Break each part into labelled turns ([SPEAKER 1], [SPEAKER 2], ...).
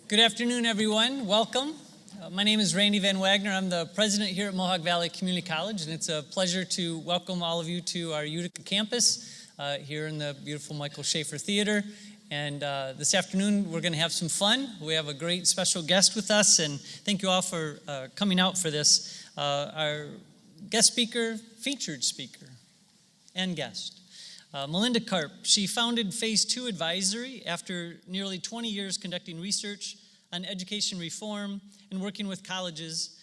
[SPEAKER 1] Good afternoon, everyone. Welcome. My name is Randy Van Wagner. I'm the president here at Mohawk Valley Community College, and it's a pleasure to welcome all of you to our Utica campus here in the beautiful Michael Schaefer Theater. And this afternoon, we're going to have some fun. We have a great special guest with us, and thank you all for coming out for this. Our guest speaker, featured speaker, and guest. Melinda Karp. She founded Phase 2 Advisory after nearly 20 years conducting research on education reform and working with colleges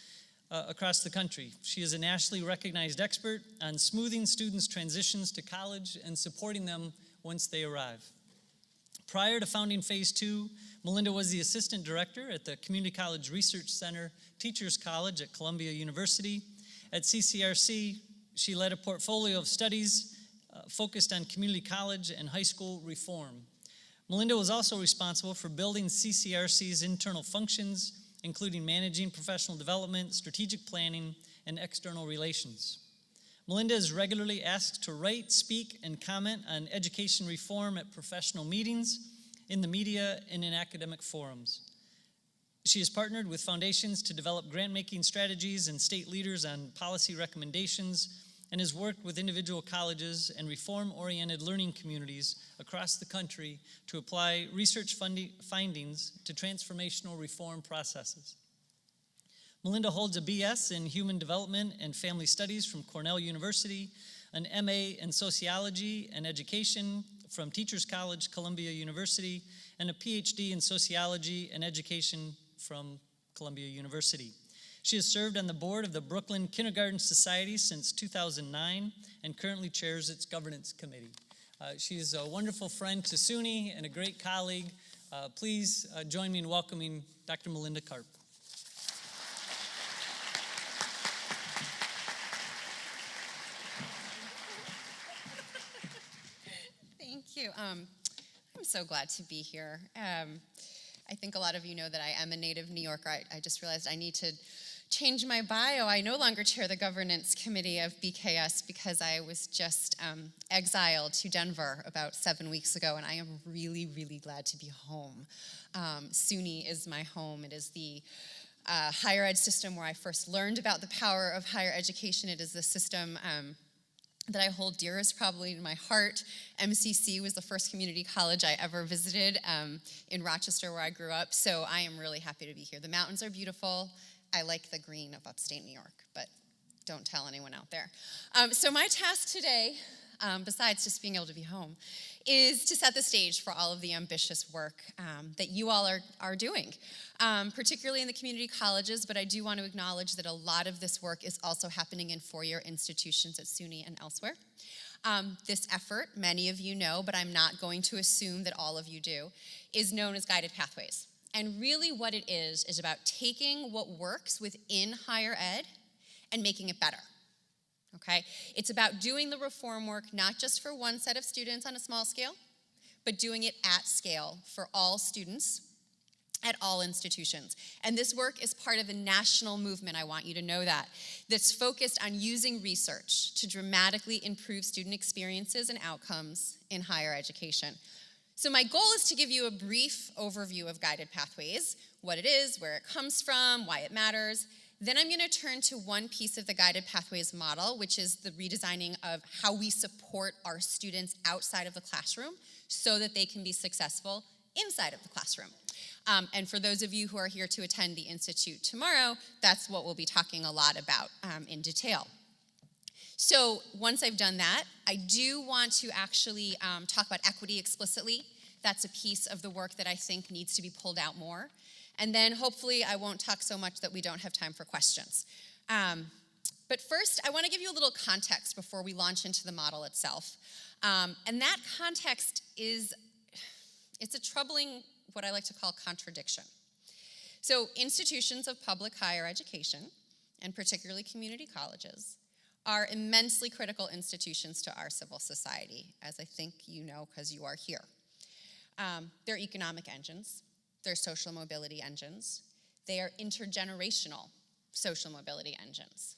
[SPEAKER 1] across the country. She is a nationally recognized expert on smoothing students' transitions to college and supporting them once they arrive. Prior to founding Phase 2, Melinda was the assistant director at the Community College Research Center Teachers College at Columbia University. At CCRC, she led a portfolio of studies focused on community college and high school reform. Melinda was also responsible for building CCRC's internal functions, including managing professional development, strategic planning, and external relations. Melinda is regularly asked to write, speak, and comment on education reform at professional meetings, in the media, and in academic forums. She has partnered with foundations to develop grant-making strategies and state leaders on policy recommendations, and has worked with individual colleges and reform-oriented learning communities across the country to apply research findings to transformational reform processes. Melinda holds a BS in Human Development and Family Studies from Cornell University, an MA in Sociology and Education from Teachers College, Columbia University, and a PhD in Sociology and Education from Columbia University. She has served on the board of the Brooklyn Kindergarten Society since 2009 and currently chairs its governance committee. She's a wonderful friend to SUNY and a great colleague. Please join me in welcoming Dr. Melinda Karp.
[SPEAKER 2] Thank you. I'm so glad to be here. I think a lot of you know that I am a native New Yorker. I just realized I need to change my bio. I no longer chair the governance committee of BKS because I was just exiled to Denver about 7 weeks ago, and I am really, really glad to be home. SUNY is my home. It is the higher ed system where I first learned about the power of higher education. It is the system that I hold dearest probably to my heart. MCC was the first community college I ever visited in Rochester where I grew up, so I am really happy to be here. The mountains are beautiful. I like the green of upstate New York, but don't tell anyone out there. So my task today, besides just being able to be home, is to set the stage for all of the ambitious work that you all are doing, particularly in the community colleges, but I do want to acknowledge that a lot of this work is also happening in four-year institutions at SUNY and elsewhere. This effort, many of you know, but I'm not going to assume that all of you do, is known as Guided Pathways. And really what it is about taking what works within higher ed and making it better, okay? It's about doing the reform work not just for one set of students on a small scale, but doing it at scale for all students at all institutions. And this work is part of a national movement, I want you to know that, that's focused on using research to dramatically improve student experiences and outcomes in higher education. So my goal is to give you a brief overview of Guided Pathways, what it is, where it comes from, why it matters. Then I'm going to turn to one piece of the Guided Pathways model, which is the redesigning of how we support our students outside of the classroom so that they can be successful inside of the classroom. And for those of you who are here to attend the Institute tomorrow, that's what we'll be talking a lot about in detail. So once I've done that, I do want to actually talk about equity explicitly. That's a piece of the work that I think needs to be pulled out more. And then hopefully I won't talk so much that we don't have time for questions. But first, I want to give you a little context before we launch into the model itself. And that context it's a troubling, what I like to call contradiction. So institutions of public higher education, and particularly community colleges, are immensely critical institutions to our civil society, as I think you know because you are here. They're economic engines, they're social mobility engines, they are intergenerational social mobility engines.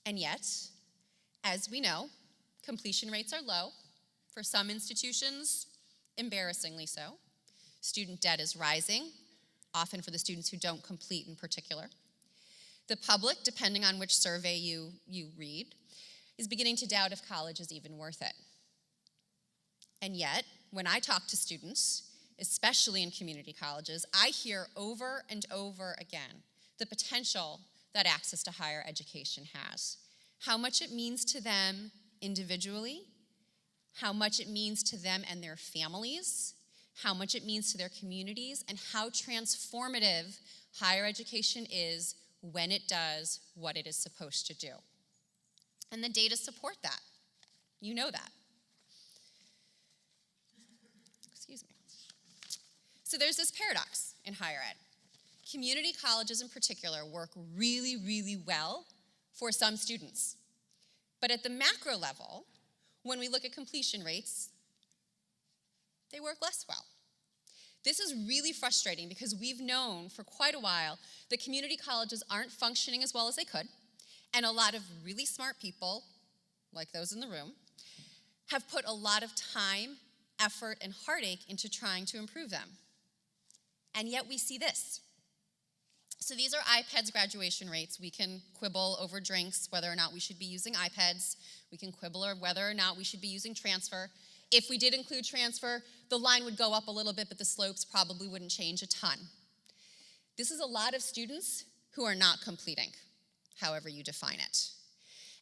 [SPEAKER 2] And yet, as we know, completion rates are low. For some institutions, embarrassingly so. Student debt is rising, often for the students who don't complete in particular. The public, depending on which survey you read, is beginning to doubt if college is even worth it. And yet, when I talk to students, especially in community colleges, I hear over and over again the potential that access to higher education has. How much it means to them individually, how much it means to them and their families, how much it means to their communities, and how transformative higher education is when it does what it is supposed to do. And the data support that. You know that. Excuse me. So there's this paradox in higher ed. Community colleges in particular work really, really well for some students. But at the macro level, when we look at completion rates, they work less well. This is really frustrating because we've known for quite a while that community colleges aren't functioning as well as they could, and a lot of really smart people, like those in the room, have put a lot of time, effort, and heartache into trying to improve them. And yet we see this. So these are iPads graduation rates. We can quibble over drinks, whether or not we should be using iPads. We can quibble over whether or not we should be using transfer. If we did include transfer, the line would go up a little bit, but the slopes probably wouldn't change a ton. This is a lot of students who are not completing, however you define it.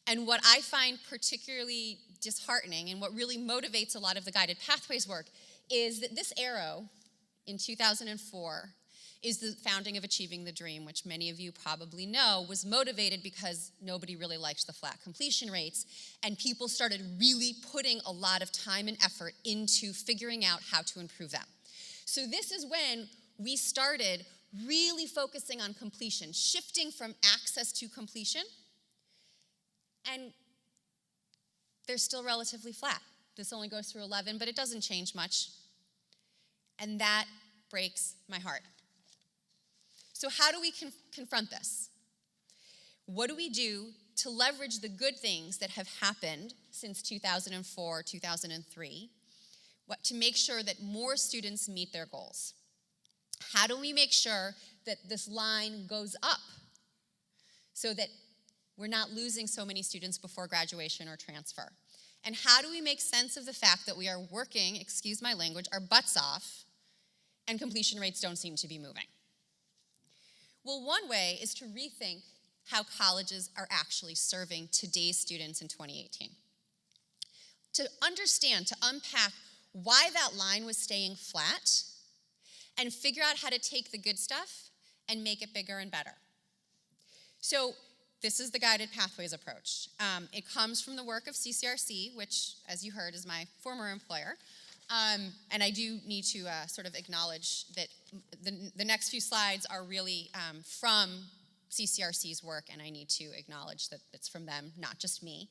[SPEAKER 2] And what I find particularly disheartening and what really motivates a lot of the guided pathways work is that this arrow in 2004 is the founding of Achieving the Dream, which many of you probably know was motivated because nobody really liked the flat completion rates, and people started really putting a lot of time and effort into figuring out how to improve them. So this is when we started really focusing on completion, shifting from access to completion, and they're still relatively flat. This only goes through 11, but it doesn't change much, and that breaks my heart. So how do we confront this? What do we do to leverage the good things that have happened since 2004, 2003, to make sure that more students meet their goals? How do we make sure that this line goes up so that we're not losing so many students before graduation or transfer? And how do we make sense of the fact that we are working, excuse my language, our butts off, and completion rates don't seem to be moving? Well, one way is to rethink how colleges are actually serving today's students in 2018. To understand, to unpack why that line was staying flat and figure out how to take the good stuff and make it bigger and better. So this is the guided pathways approach. It comes from the work of CCRC, which, as you heard, is my former employer. And I do need to sort of acknowledge that the next few slides are really from CCRC's work, and I need to acknowledge that it's from them, not just me.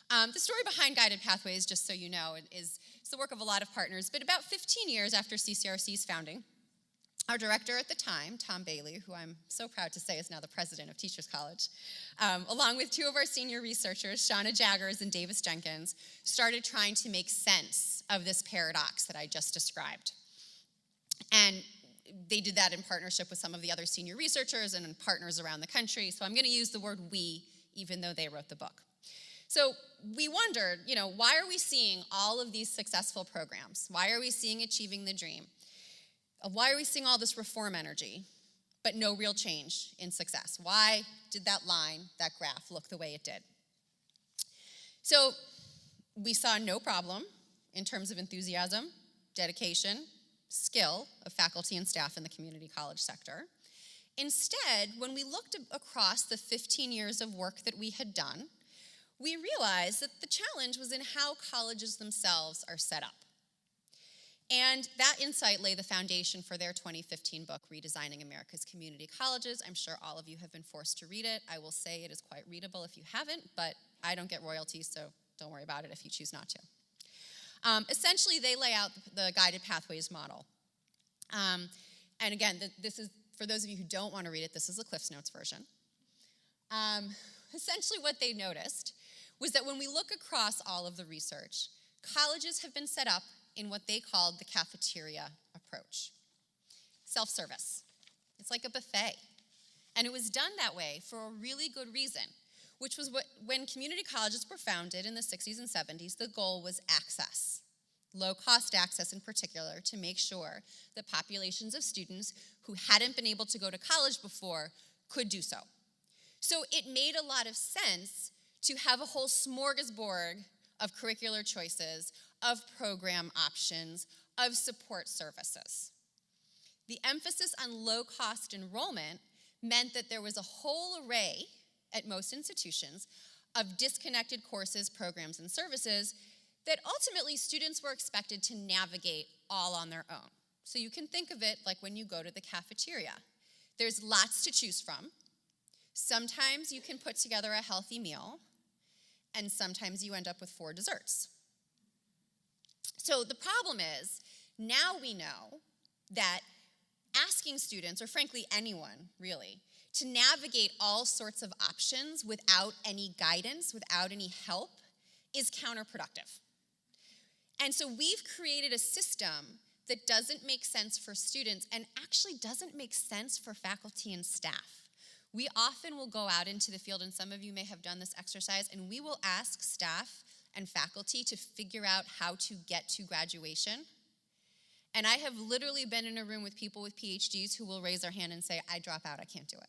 [SPEAKER 2] The story behind Guided Pathways, just so you know, is the work of a lot of partners, but about 15 years after CCRC's founding, our director at the time, Tom Bailey, who I'm so proud to say is now the president of Teachers College, along with two of our senior researchers, Shauna Jaggers and Davis Jenkins, started trying to make sense of this paradox that I just described. And they did that in partnership with some of the other senior researchers and partners around the country. So I'm going to use the word we, even though they wrote the book. So we wondered, why are we seeing all of these successful programs? Why are we seeing Achieving the Dream? Why are we seeing all this reform energy, but no real change in success? Why did that line, that graph, look the way it did? So we saw no problem in terms of enthusiasm, dedication, skill of faculty and staff in the community college sector. Instead, when we looked across the 15 years of work that we had done, we realized that the challenge was in how colleges themselves are set up. And that insight lay the foundation for their 2015 book, Redesigning America's Community Colleges. I'm sure all of you have been forced to read it. I will say it is quite readable if you haven't, but I don't get royalties, so don't worry about it if you choose not to. Essentially, they lay out the guided pathways model. And again, this is, for those of you who don't want to read it, this is the Cliff's Notes version. Essentially, what they noticed was that when we look across all of the research, colleges have been set up in what they called the cafeteria approach. self-service. It's like a buffet. And it was done that way for a really good reason, which was when community colleges were founded in the 60s and 70s, the goal was access, low-cost access in particular, to make sure that populations of students who hadn't been able to go to college before could do so. So it made a lot of sense to have a whole smorgasbord of curricular choices, of program options, of support services. The emphasis on low-cost enrollment meant that there was a whole array at most institutions of disconnected courses, programs, and services that ultimately students were expected to navigate all on their own. So you can think of it like when you go to the cafeteria. There's lots to choose from. Sometimes you can put together a healthy meal, and sometimes you end up with 4 desserts. So the problem is, now we know that asking students, or frankly anyone really, to navigate all sorts of options without any guidance, without any help, is counterproductive. And so we've created a system that doesn't make sense for students and actually doesn't make sense for faculty and staff. We often will go out into the field, and some of you may have done this exercise, and we will ask staff and faculty to figure out how to get to graduation. And I have literally been in a room with people with PhDs who will raise their hand and say, I drop out, I can't do it.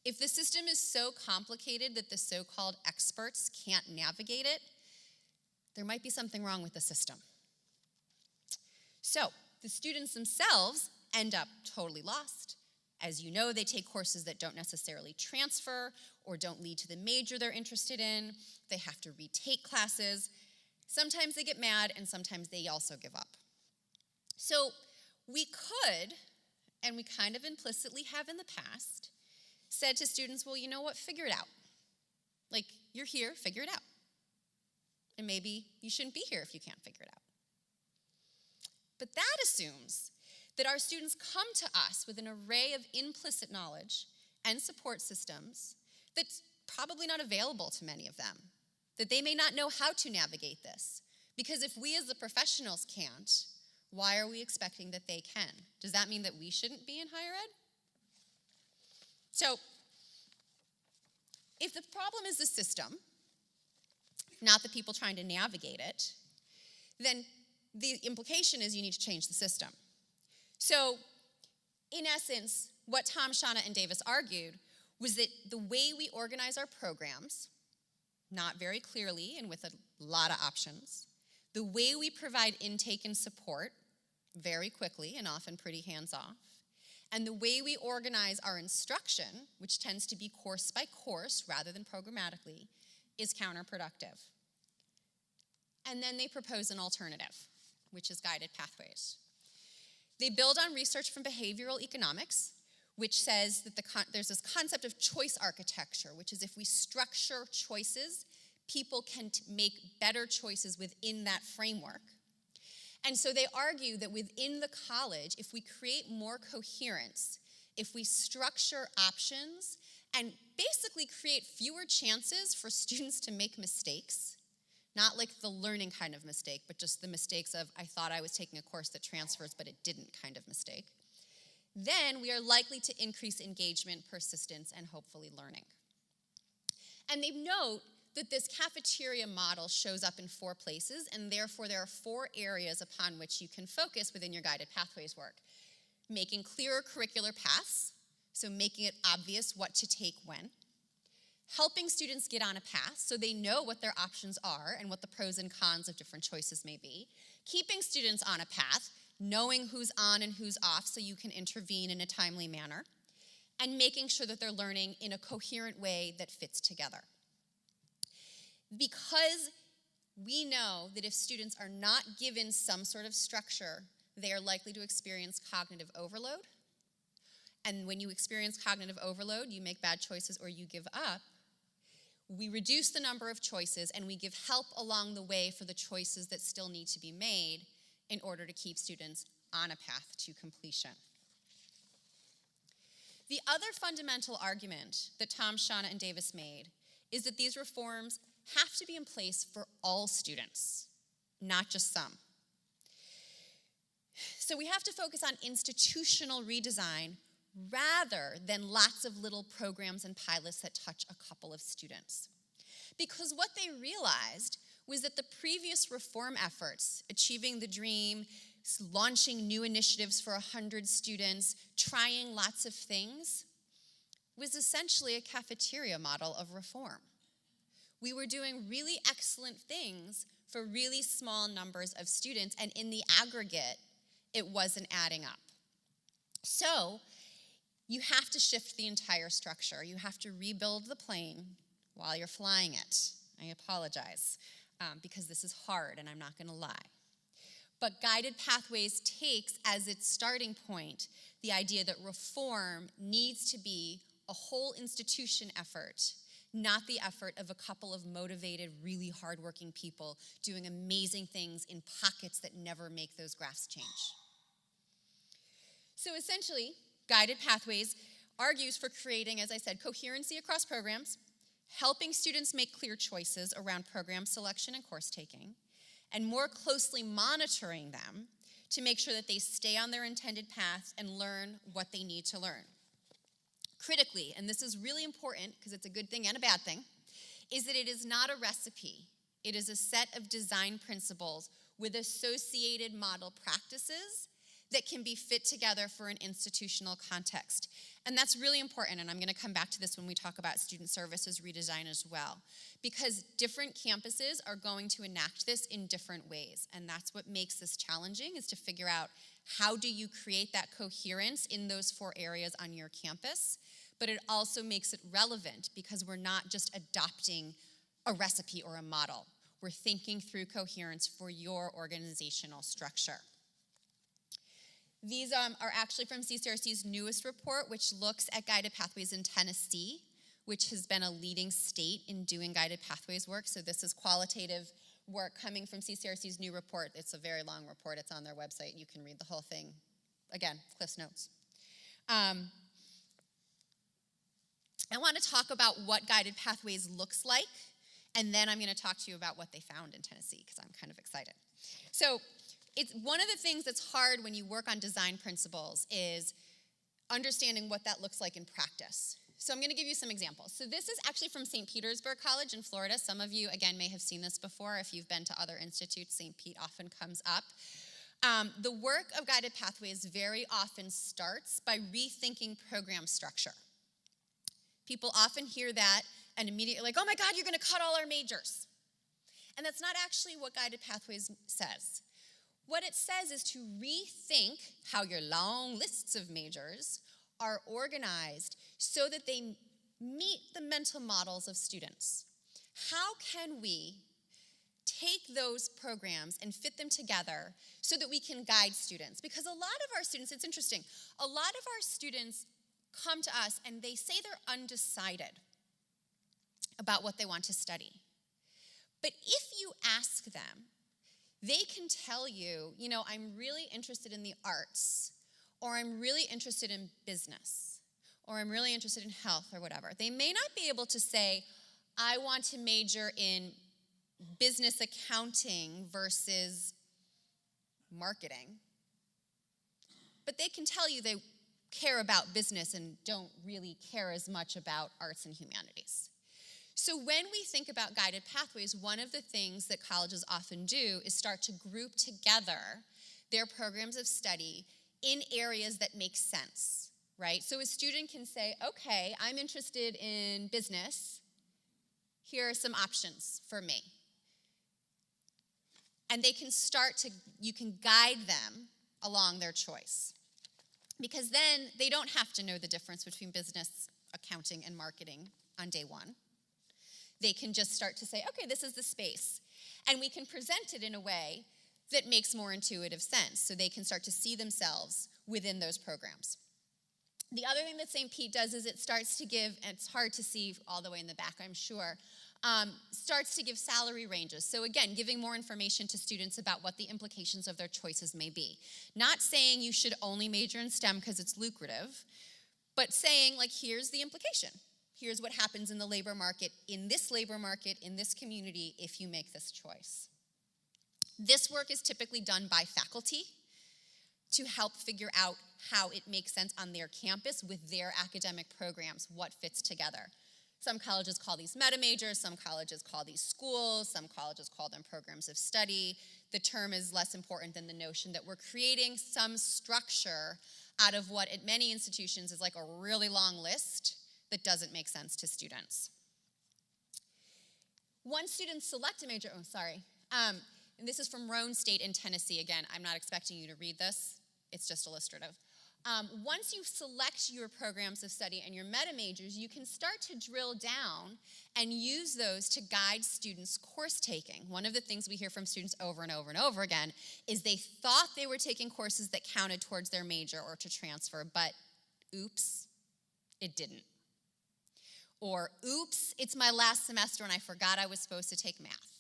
[SPEAKER 2] If the system is so complicated that the so-called experts can't navigate it, there might be something wrong with the system. So the students themselves end up totally lost. As you know, they take courses that don't necessarily transfer or don't lead to the major they're interested in. They have to retake classes. Sometimes they get mad, and sometimes they also give up. So we could, and we kind of implicitly have in the past, said to students, well, you know what, figure it out. Like, you're here, figure it out. And maybe you shouldn't be here if you can't figure it out. But that assumes that our students come to us with an array of implicit knowledge and support systems that's probably not available to many of them, that they may not know how to navigate this. Because if we as the professionals can't, why are we expecting that they can? Does that mean that we shouldn't be in higher ed? So, if the problem is the system, not the people trying to navigate it, then the implication is you need to change the system. So, in essence, what Tom, Shauna, and Davis argued was that the way we organize our programs, not very clearly and with a lot of options, the way we provide intake and support very quickly and often pretty hands-off, and the way we organize our instruction, which tends to be course by course rather than programmatically, is counterproductive. And then they propose an alternative, which is guided pathways. They build on research from behavioral economics, which says that there's this concept of choice architecture, which is if we structure choices, people can make better choices within that framework. And so they argue that within the college, if we create more coherence, if we structure options and basically create fewer chances for students to make mistakes, not like the learning kind of mistake, but just the mistakes of, I thought I was taking a course that transfers, but it didn't kind of mistake, then we are likely to increase engagement, persistence, and hopefully learning. And they note that this cafeteria model shows up in 4 places, and therefore there are 4 areas upon which you can focus within your guided pathways work. Making clearer curricular paths, so making it obvious what to take when. Helping students get on a path so they know what their options are and what the pros and cons of different choices may be. Keeping students on a path, knowing who's on and who's off so you can intervene in a timely manner. And making sure that they're learning in a coherent way that fits together. Because we know that if students are not given some sort of structure, they are likely to experience cognitive overload. And when you experience cognitive overload, you make bad choices or you give up. We reduce the number of choices and we give help along the way for the choices that still need to be made in order to keep students on a path to completion. The other fundamental argument that Tom, Shauna, and Davis made is that these reforms have to be in place for all students, not just some. So we have to focus on institutional redesign rather than lots of little programs and pilots that touch a couple of students. Because what they realized was that the previous reform efforts, achieving the dream, launching new initiatives for 100 students, trying lots of things, was essentially a cafeteria model of reform. We were doing really excellent things for really small numbers of students, and in the aggregate, it wasn't adding up. So you have to shift the entire structure. You have to rebuild the plane while you're flying it. I apologize, because this is hard, and I'm not going to lie. But Guided Pathways takes as its starting point the idea that reform needs to be a whole institution effort, not the effort of a couple of motivated, really hardworking people doing amazing things in pockets that never make those graphs change. So essentially, Guided Pathways argues for creating, as I said, coherency across programs, helping students make clear choices around program selection and course taking, and more closely monitoring them to make sure that they stay on their intended paths and learn what they need to learn. Critically, and this is really important because it's a good thing and a bad thing, is that it is not a recipe. It is a set of design principles with associated model practices that can be fit together for an institutional context. And that's really important, and I'm going to come back to this when we talk about student services redesign as well, because different campuses are going to enact this in different ways, and that's what makes this challenging, is to figure out how do you create that coherence in those 4 areas on your campus, but it also makes it relevant because we're not just adopting a recipe or a model. We're thinking through coherence for your organizational structure. These are actually from CCRC's newest report, which looks at guided pathways in Tennessee, which has been a leading state in doing guided pathways work. So this is qualitative work coming from CCRC's new report. It's a very long report. It's on their website. You can read the whole thing. Again, Cliff's Notes. I want to talk about what guided pathways looks like, and then I'm going to talk to you about what they found in Tennessee, because I'm kind of excited. So it's one of the things that's hard when you work on design principles is understanding what that looks like in practice. So I'm going to give you some examples. So this is actually from St. Petersburg College in Florida. Some of you, again, may have seen this before. If you've been to other institutes, St. Pete often comes up. The work of guided pathways very often starts by rethinking program structure. People often hear that and immediately like, oh my God, you're going to cut all our majors. And that's not actually what guided pathways says. What it says is to rethink how your long lists of majors are organized so that they meet the mental models of students. How can we take those programs and fit them together so that we can guide students? Because a lot of our students, it's interesting, a lot of our students come to us and they say they're undecided about what they want to study. But if you ask them, they can tell you, I'm really interested in the arts, or I'm really interested in business, or I'm really interested in health, or whatever. They may not be able to say, I want to major in business accounting versus marketing. But they can tell you they care about business and don't really care as much about arts and humanities. So when we think about guided pathways, one of the things that colleges often do is start to group together their programs of study in areas that make sense, right? So a student can say, okay, I'm interested in business. Here are some options for me. And they can you can guide them along their choice. Because then they don't have to know the difference between business, accounting, and marketing on day one. They can just start to say, okay, this is the space. And we can present it in a way that makes more intuitive sense, so they can start to see themselves within those programs. The other thing that St. Pete does is it starts to give, and it's hard to see all the way in the back, I'm sure, starts to give salary ranges. So again, giving more information to students about what the implications of their choices may be. Not saying you should only major in STEM because it's lucrative, but saying, here's the implication. Here's what happens in the labor market, in this community, if you make this choice. This work is typically done by faculty. to help figure out how it makes sense on their campus with their academic programs, what fits together. Some colleges call these meta majors, some colleges call these schools, some colleges call them programs of study. The term is less important than the notion that we're creating some structure out of what at many institutions is like a really long list that doesn't make sense to students. Once students select a major, and this is from Roane State in Tennessee. Again, I'm not expecting you to read this. It's just illustrative. Once you select your programs of study and your meta majors, you can start to drill down and use those to guide students' course taking. One of the things we hear from students over and over and over again is they thought they were taking courses that counted towards their major or to transfer, but oops, it didn't. Or oops, it's my last semester and I forgot I was supposed to take math.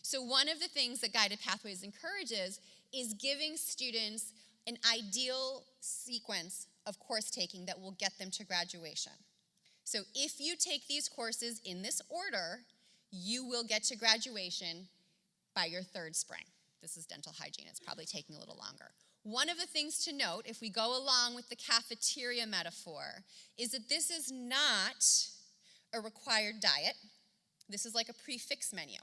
[SPEAKER 2] So one of the things that Guided Pathways encourages is giving students an ideal sequence of course taking that will get them to graduation. So if you take these courses in this order, you will get to graduation by your third spring. This is dental hygiene. It's probably taking a little longer. One of the things to note, if we go along with the cafeteria metaphor, is that this is not a required diet. This is like a prefix menu.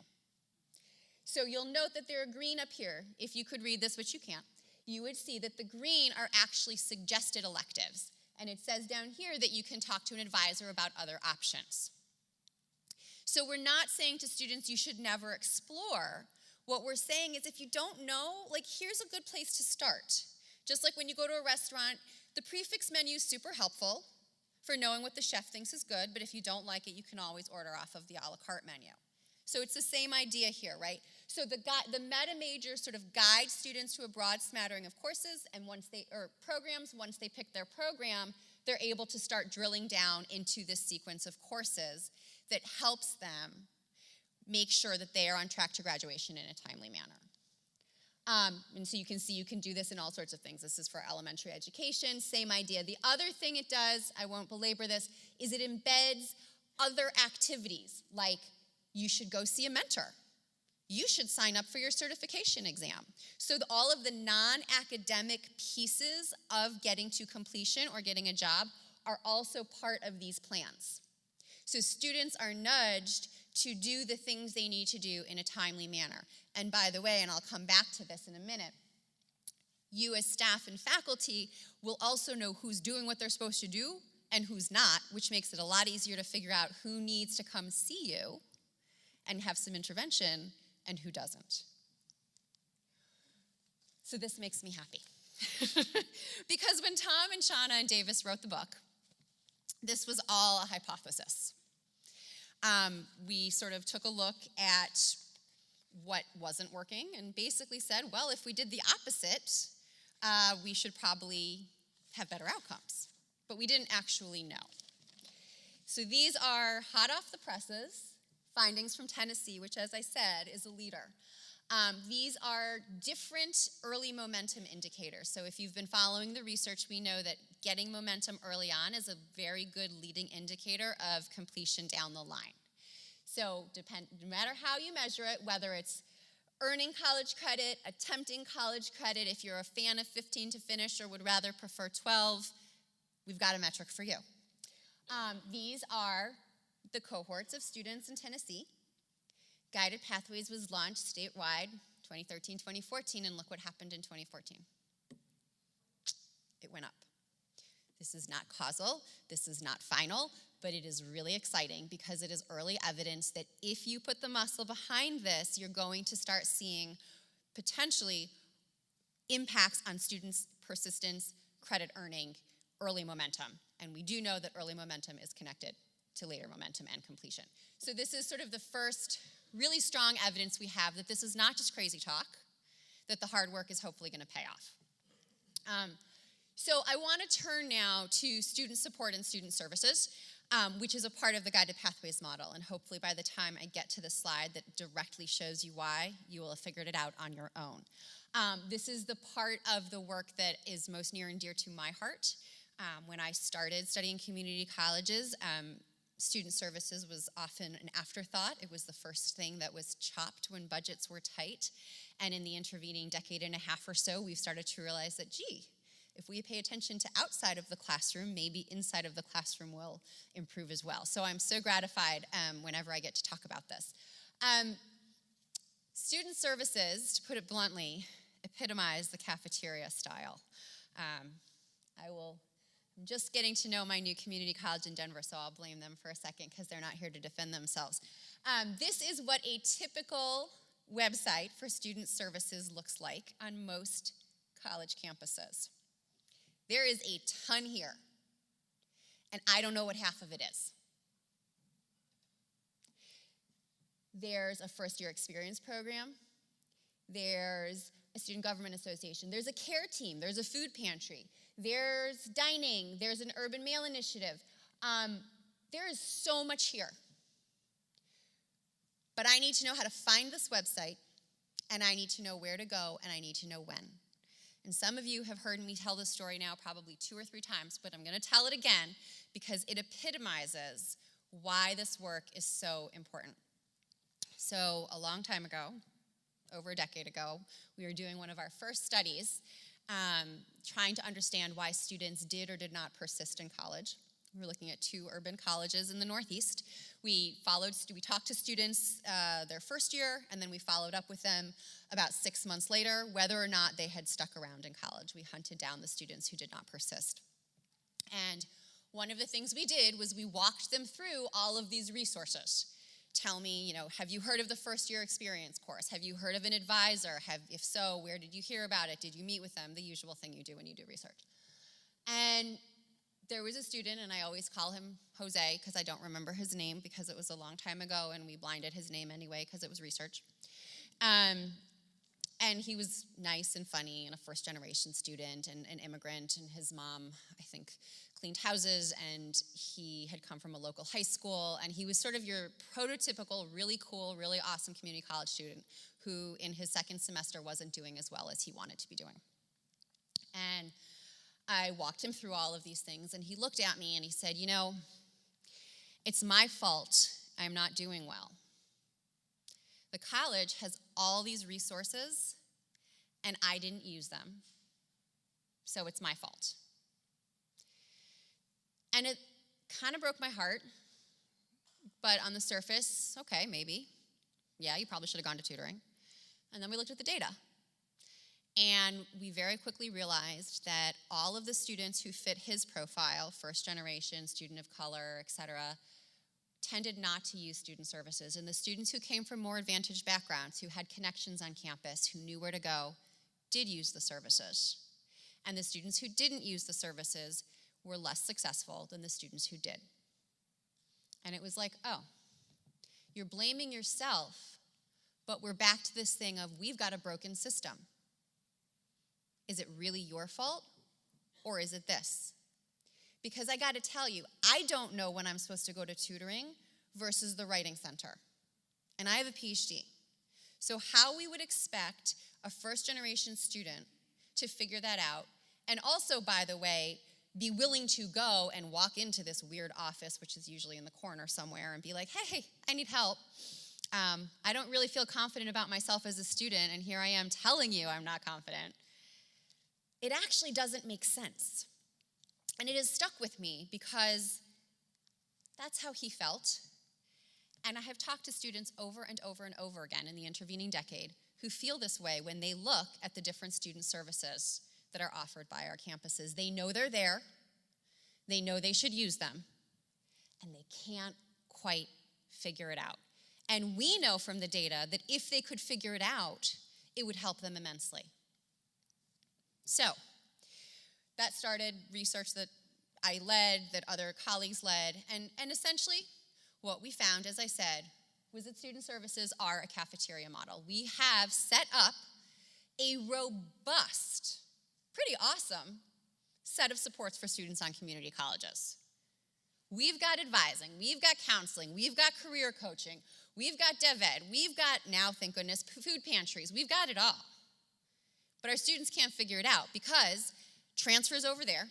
[SPEAKER 2] So you'll note that there are green up here. If you could read this, which you can't, you would see that the green are actually suggested electives. And it says down here that you can talk to an advisor about other options. So we're not saying to students you should never explore. What we're saying is if you don't know, here's a good place to start. Just like when you go to a restaurant, the prefix menu is super helpful for knowing what the chef thinks is good, but if you don't like it, you can always order off of the a la carte menu. So it's the same idea here, right? So the meta major sort of guides students to a broad smattering of courses, and once they pick their program, they're able to start drilling down into this sequence of courses that helps them make sure that they are on track to graduation in a timely manner. And so you can see you can do this in all sorts of things. This is for elementary education, same idea. The other thing it does, I won't belabor this, is it embeds other activities, like you should go see a mentor. You should sign up for your certification exam. So all of the non-academic pieces of getting to completion or getting a job are also part of these plans. So students are nudged to do the things they need to do in a timely manner. And by the way, and I'll come back to this in a minute, you as staff and faculty will also know who's doing what they're supposed to do and who's not, which makes it a lot easier to figure out who needs to come see you and have some intervention and who doesn't. So this makes me happy. Because when Tom and Shauna and Davis wrote the book, this was all a hypothesis. We sort of took a look at what wasn't working and basically said, well, if we did the opposite, we should probably have better outcomes. But we didn't actually know. So these are hot off the presses findings from Tennessee, which, as I said, is a leader. These are different early momentum indicators. So if you've been following the research, we know that getting momentum early on is a very good leading indicator of completion down the line. So no matter how you measure it, whether it's earning college credit, attempting college credit, if you're a fan of 15 to finish or would rather prefer 12, we've got a metric for you. These are the cohorts of students in Tennessee. Guided Pathways was launched statewide 2013-2014, and look what happened in 2014. It went up. This is not causal, this is not final, but it is really exciting because it is early evidence that if you put the muscle behind this, you're going to start seeing potentially impacts on students' persistence, credit earning, early momentum. And we do know that early momentum is connected to later momentum and completion. So this is sort of the first really strong evidence we have that this is not just crazy talk, that the hard work is hopefully going to pay off. So I want to turn now to student support and student services, which is a part of the Guided Pathways model. And hopefully by the time I get to the slide that directly shows you why, you will have figured it out on your own. This is the part of the work that is most near and dear to my heart. When I started studying community colleges, Student services was often an afterthought. It was the first thing that was chopped when budgets were tight. And in the intervening decade and a half or so, we've started to realize that, gee, if we pay attention to outside of the classroom, maybe inside of the classroom will improve as well. So I'm so gratified whenever I get to talk about this. Student services, to put it bluntly, epitomize the cafeteria style. I'm just getting to know my new community college in Denver, so I'll blame them for a second because they're not here to defend themselves. This is what a typical website for student services looks like on most college campuses. There is a ton here, and I don't know what half of it is. There's a first-year experience program. There's a student government association. There's a care team. There's a food pantry. There's dining. There's an urban mail initiative. There is so much here. But I need to know how to find this website, and I need to know where to go, and I need to know when. And some of you have heard me tell this story now probably 2 or 3 times, but I'm going to tell it again because it epitomizes why this work is so important. So a long time ago, over a decade ago, we were doing one of our first studies trying to understand why students did or did not persist in college. We were looking at 2 urban colleges in the Northeast. We talked to students their first year, and then we followed up with them about 6 months later, whether or not they had stuck around in college. We hunted down the students who did not persist. And one of the things we did was we walked them through all of these resources. Tell me, have you heard of the first year experience course? Have you heard of an advisor? If so, where did you hear about it? Did you meet with them? The usual thing you do when you do research. And there was a student, and I always call him Jose because I don't remember his name because it was a long time ago, and we blinded his name anyway because it was research. And he was nice and funny and a first-generation student and an immigrant, and his mom, I think, cleaned houses, and he had come from a local high school, and he was sort of your prototypical, really cool, really awesome community college student who in his second semester wasn't doing as well as he wanted to be doing. And I walked him through all of these things, and he looked at me and he said, it's my fault I'm not doing well. The college has all these resources, and I didn't use them, so it's my fault. And it kind of broke my heart, but on the surface, okay, maybe. Yeah, you probably should have gone to tutoring. And then we looked at the data. And we very quickly realized that all of the students who fit his profile, first generation, student of color, et cetera, tended not to use student services. And the students who came from more advantaged backgrounds, who had connections on campus, who knew where to go, did use the services. And the students who didn't use the services were less successful than the students who did. And it was like, oh, you're blaming yourself, but we're back to this thing of we've got a broken system. Is it really your fault, or is it this? Because I got to tell you, I don't know when I'm supposed to go to tutoring versus the writing center. And I have a PhD. So how we would expect a first-generation student to figure that out, and also, by the way, be willing to go and walk into this weird office, which is usually in the corner somewhere, and be like, hey, I need help. I don't really feel confident about myself as a student, and here I am telling you I'm not confident. It actually doesn't make sense. And it has stuck with me because that's how he felt. And I have talked to students over and over and over again in the intervening decade who feel this way when they look at the different student services that are offered by our campuses. They know they're there, they know they should use them, and they can't quite figure it out. And we know from the data that if they could figure it out, it would help them immensely. So, that started research that I led, that other colleagues led, and essentially what we found, as I said, was that student services are a cafeteria model. We have set up a robust, pretty awesome set of supports for students on community colleges. We've got advising, we've got counseling, we've got career coaching, we've got dev ed, we've got, now thank goodness, food pantries, we've got it all. But our students can't figure it out because transfers over there,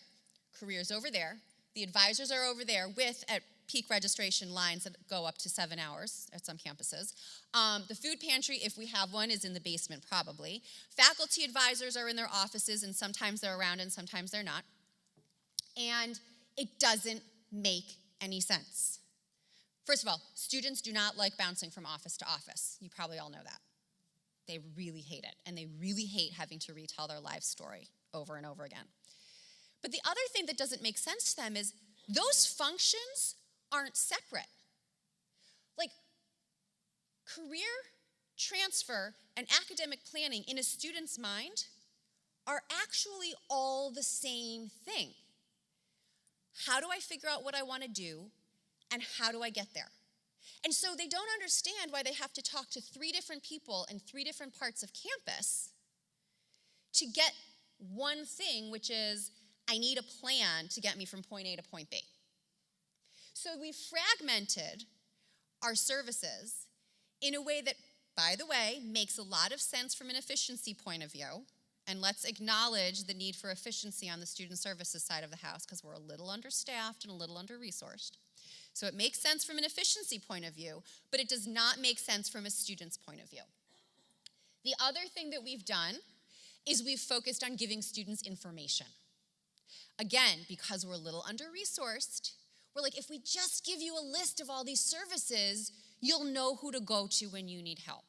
[SPEAKER 2] careers over there, the advisors are over there with, at peak registration lines that go up to 7 hours at some campuses. The food pantry, if we have one, is in the basement probably. Faculty advisors are in their offices, and sometimes they're around and sometimes they're not. And it doesn't make any sense. First of all, students do not like bouncing from office to office. You probably all know that. They really hate it, and they really hate having to retell their life story over and over again. But the other thing that doesn't make sense to them is those functions aren't separate. Like, career transfer and academic planning in a student's mind are actually all the same thing. How do I figure out what I want to do, and how do I get there? And so they don't understand why they have to talk to 3 different people in 3 different parts of campus to get one thing, which is, I need a plan to get me from point A to point B. So we've fragmented our services in a way that, by the way, makes a lot of sense from an efficiency point of view. And let's acknowledge the need for efficiency on the student services side of the house, because we're a little understaffed and a little under-resourced. So it makes sense from an efficiency point of view, but it does not make sense from a student's point of view. The other thing that we've done is we've focused on giving students information. Again, because we're a little under-resourced, we're like, if we just give you a list of all these services, you'll know who to go to when you need help.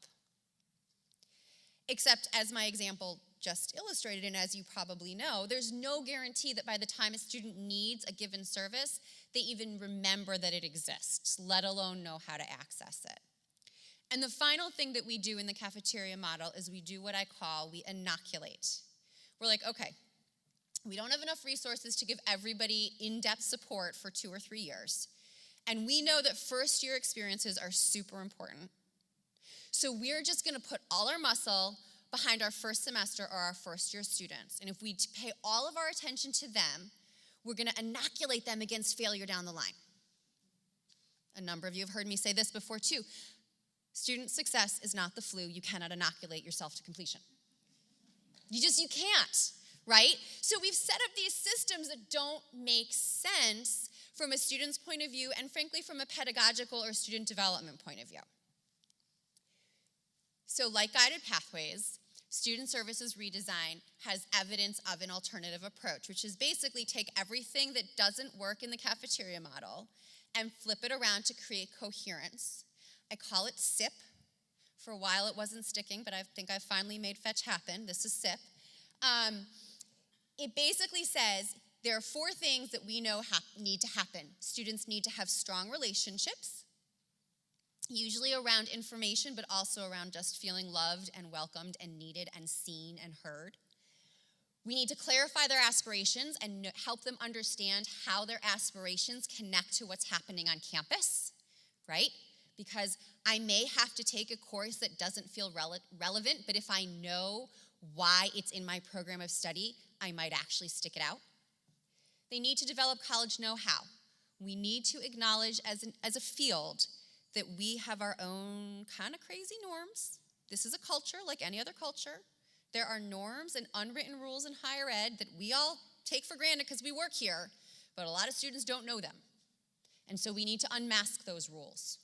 [SPEAKER 2] Except, as my example just illustrated, and as you probably know, there's no guarantee that by the time a student needs a given service, they even remember that it exists, let alone know how to access it. And the final thing that we do in the cafeteria model is we do what we inoculate. We're like, okay, we don't have enough resources to give everybody in-depth support for 2 or 3 years. And we know that first-year experiences are super important. So we're just going to put all our muscle behind our first semester or our first-year students. And if we pay all of our attention to them, we're going to inoculate them against failure down the line. A number of you have heard me say this before, too. Student success is not the flu. You cannot inoculate yourself to completion. You can't, right? So we've set up these systems that don't make sense from a student's point of view and, frankly, from a pedagogical or student development point of view. So like guided pathways, Student Services Redesign has evidence of an alternative approach, which is basically take everything that doesn't work in the cafeteria model and flip it around to create coherence. I call it SIP. For a while it wasn't sticking, but I think I finally made fetch happen. This is SIP. It basically says there are 4 things that we know need to happen. Students need to have strong relationships, usually around information, but also around just feeling loved and welcomed and needed and seen and heard. We need to clarify their aspirations and help them understand how their aspirations connect to what's happening on campus, right? Because I may have to take a course that doesn't feel relevant, but if I know why it's in my program of study, I might actually stick it out. They need to develop college know-how. We need to acknowledge as a field that we have our own kind of crazy norms. This is a culture like any other culture. There are norms and unwritten rules in higher ed that we all take for granted because we work here, but a lot of students don't know them. And so we need to unmask those rules.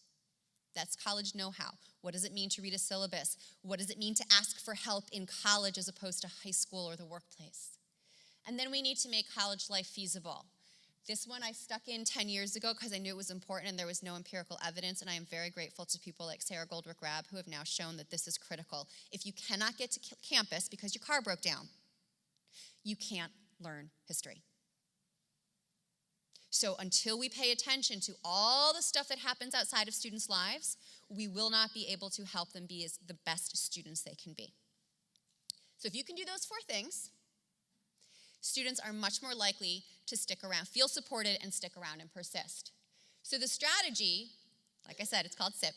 [SPEAKER 2] That's college know-how. What does it mean to read a syllabus? What does it mean to ask for help in college as opposed to high school or the workplace? And then we need to make college life feasible. This one I stuck in 10 years ago because I knew it was important and there was no empirical evidence, and I am very grateful to people like Sarah Goldrick-Rab who have now shown that this is critical. If you cannot get to campus because your car broke down, you can't learn history. So until we pay attention to all the stuff that happens outside of students' lives, we will not be able to help them be as the best students they can be. So if you can do those 4 things, students are much more likely to stick around, feel supported, and stick around and persist. So the strategy, like I said, it's called SIP,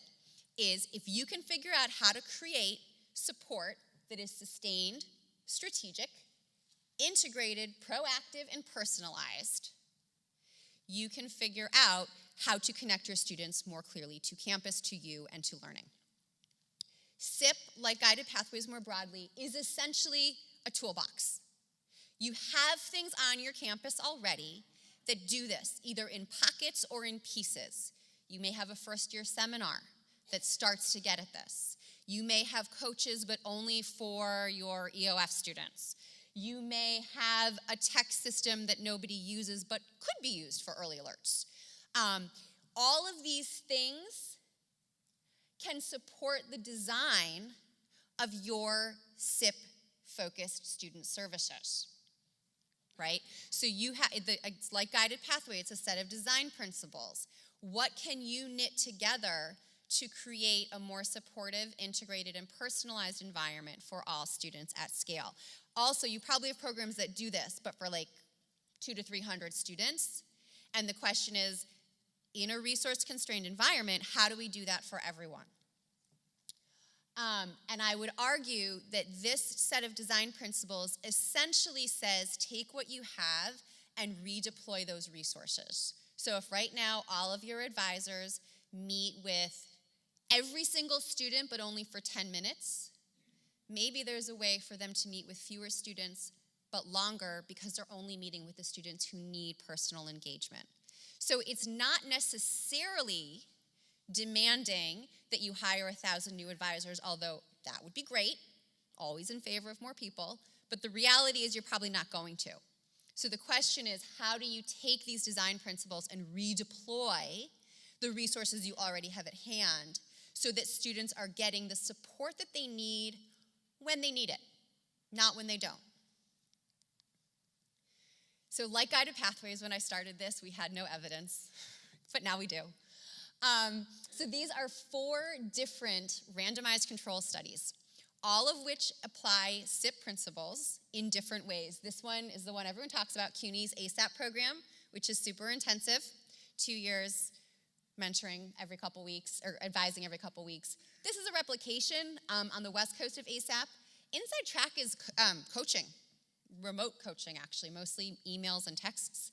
[SPEAKER 2] is if you can figure out how to create support that is sustained, strategic, integrated, proactive, and personalized, you can figure out how to connect your students more clearly to campus, to you, and to learning. SIP, like guided pathways more broadly, is essentially a toolbox. You have things on your campus already that do this, either in pockets or in pieces. You may have a first-year seminar that starts to get at this. You may have coaches, but only for your EOF students. You may have a text system that nobody uses, but could be used for early alerts. All of these things can support the design of your SIP-focused student services, right? So it's like Guided Pathway, it's a set of design principles. What can you knit together to create a more supportive, integrated, and personalized environment for all students at scale? Also, you probably have programs that do this, but for like 200 to 300 students. And the question is, in a resource-constrained environment, how do we do that for everyone? And I would argue that this set of design principles essentially says take what you have and redeploy those resources. So if right now all of your advisors meet with every single student but only for 10 minutes, maybe there's a way for them to meet with fewer students but longer because they're only meeting with the students who need personal engagement. So it's not necessarily demanding that you hire 1,000 new advisors, although that would be great, always in favor of more people, but the reality is you're probably not going to. So the question is, how do you take these design principles and redeploy the resources you already have at hand so that students are getting the support that they need when they need it, not when they don't? So like Guided Pathways, when I started this, we had no evidence, but now we do. So these are 4 different randomized control studies, all of which apply SIP principles in different ways. This one is the one everyone talks about, CUNY's ASAP program, which is super intensive, 2 years, mentoring every couple weeks, or advising every couple weeks. This is a replication on the west coast of ASAP. Inside Track is coaching, remote coaching actually, mostly emails and texts.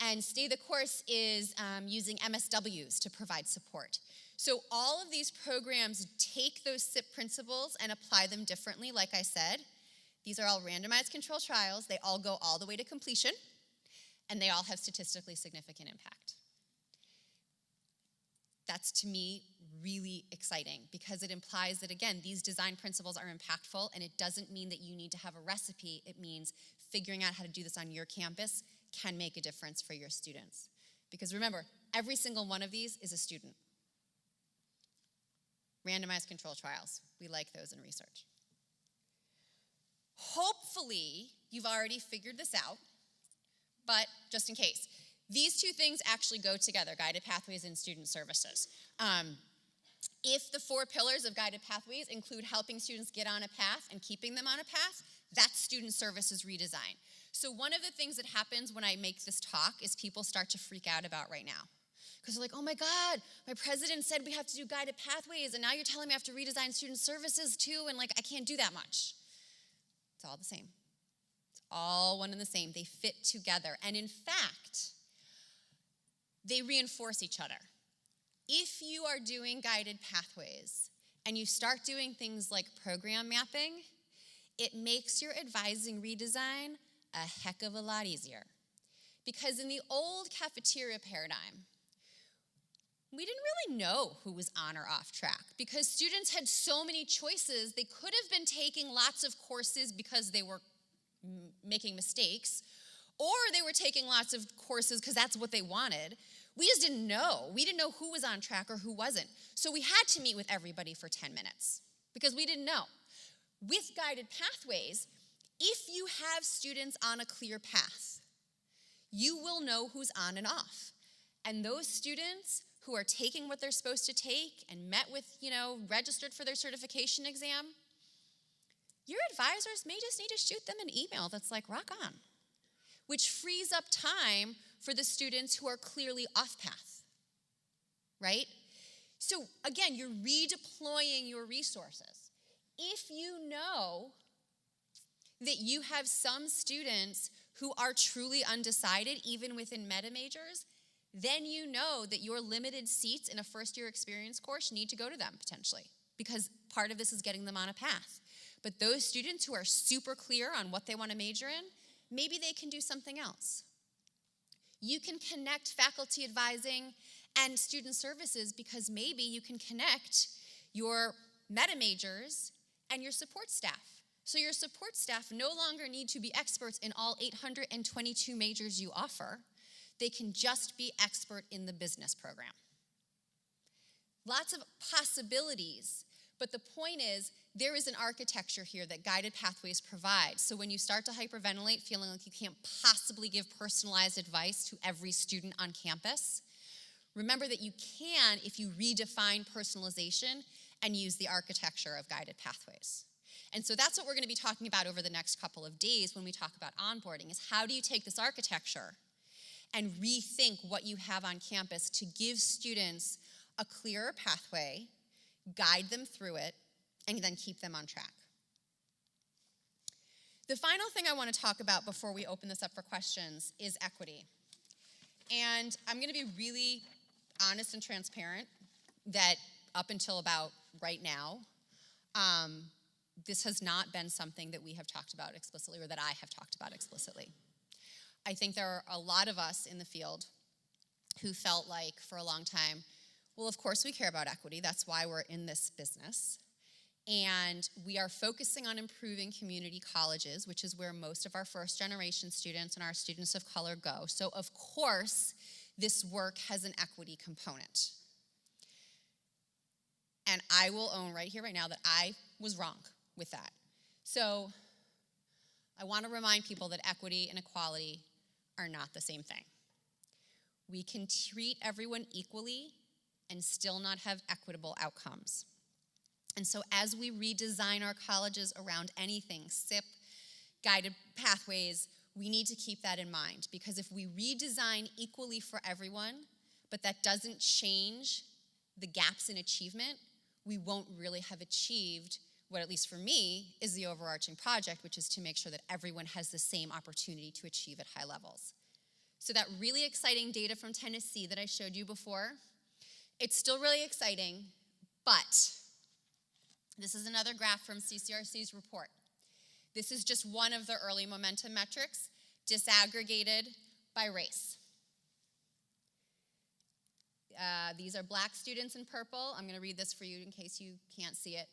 [SPEAKER 2] And Stay the Course is using MSWs to provide support. So all of these programs take those SIP principles and apply them differently, like I said. These are all randomized control trials. They all go all the way to completion, and they all have statistically significant impact. That's, to me, really exciting because it implies that, again, these design principles are impactful, and it doesn't mean that you need to have a recipe. It means figuring out how to do this on your campus can make a difference for your students. Because remember, every single one of these is a student. Randomized control trials, we like those in research. Hopefully, you've already figured this out, but just in case, these 2 things actually go together, Guided Pathways and student services. If the 4 pillars of Guided Pathways include helping students get on a path and keeping them on a path, that's student services redesign. So one of the things that happens when I make this talk is people start to freak out about right now. Because they're like, oh my God, my president said we have to do Guided Pathways, and now you're telling me I have to redesign student services too, and like I can't do that much. It's all the same. It's all one and the same. They fit together. And in fact, they reinforce each other. If you are doing Guided Pathways and you start doing things like program mapping, it makes your advising redesign a heck of a lot easier. Because in the old cafeteria paradigm, we didn't really know who was on or off track because students had so many choices. They could have been taking lots of courses because they were making mistakes, or they were taking lots of courses because that's what they wanted. We just didn't know. We didn't know who was on track or who wasn't. So we had to meet with everybody for 10 minutes because we didn't know. With Guided Pathways, if you have students on a clear path, you will know who's on and off. And those students who are taking what they're supposed to take and met with, registered for their certification exam, your advisors may just need to shoot them an email that's like, rock on, which frees up time for the students who are clearly off path, right? So again, you're redeploying your resources. If you know that you have some students who are truly undecided, even within meta majors, then you know that your limited seats in a first-year experience course need to go to them, potentially, because part of this is getting them on a path. But those students who are super clear on what they want to major in, maybe they can do something else. You can connect faculty advising and student services because maybe you can connect your meta majors and your support staff. So your support staff no longer need to be experts in all 822 majors you offer. They can just be expert in the business program. Lots of possibilities, but the point is there is an architecture here that Guided Pathways provides. So when you start to hyperventilate, feeling like you can't possibly give personalized advice to every student on campus, remember that you can if you redefine personalization and use the architecture of Guided Pathways. And so that's what we're going to be talking about over the next couple of days when we talk about onboarding, is how do you take this architecture and rethink what you have on campus to give students a clearer pathway, guide them through it, and then keep them on track. The final thing I want to talk about before we open this up for questions is equity. And I'm going to be really honest and transparent that up until about right now, this has not been something that we have talked about explicitly or that I have talked about explicitly. I think there are a lot of us in the field who felt like for a long time, well, of course we care about equity. That's why we're in this business. And we are focusing on improving community colleges, which is where most of our first generation students and our students of color go. So of course, this work has an equity component. And I will own right here, right now, that I was wrong with that. So I want to remind people that equity and equality are not the same thing. We can treat everyone equally and still not have equitable outcomes. And so as we redesign our colleges around anything, SIP, Guided Pathways, we need to keep that in mind, because if we redesign equally for everyone, but that doesn't change the gaps in achievement, we won't really have achieved what, at least for me, is the overarching project, which is to make sure that everyone has the same opportunity to achieve at high levels. So that really exciting data from Tennessee that I showed you before, it's still really exciting, but this is another graph from CCRC's report. This is just one of the early momentum metrics disaggregated by race. These are black students in purple. I'm going to read this for you in case you can't see it.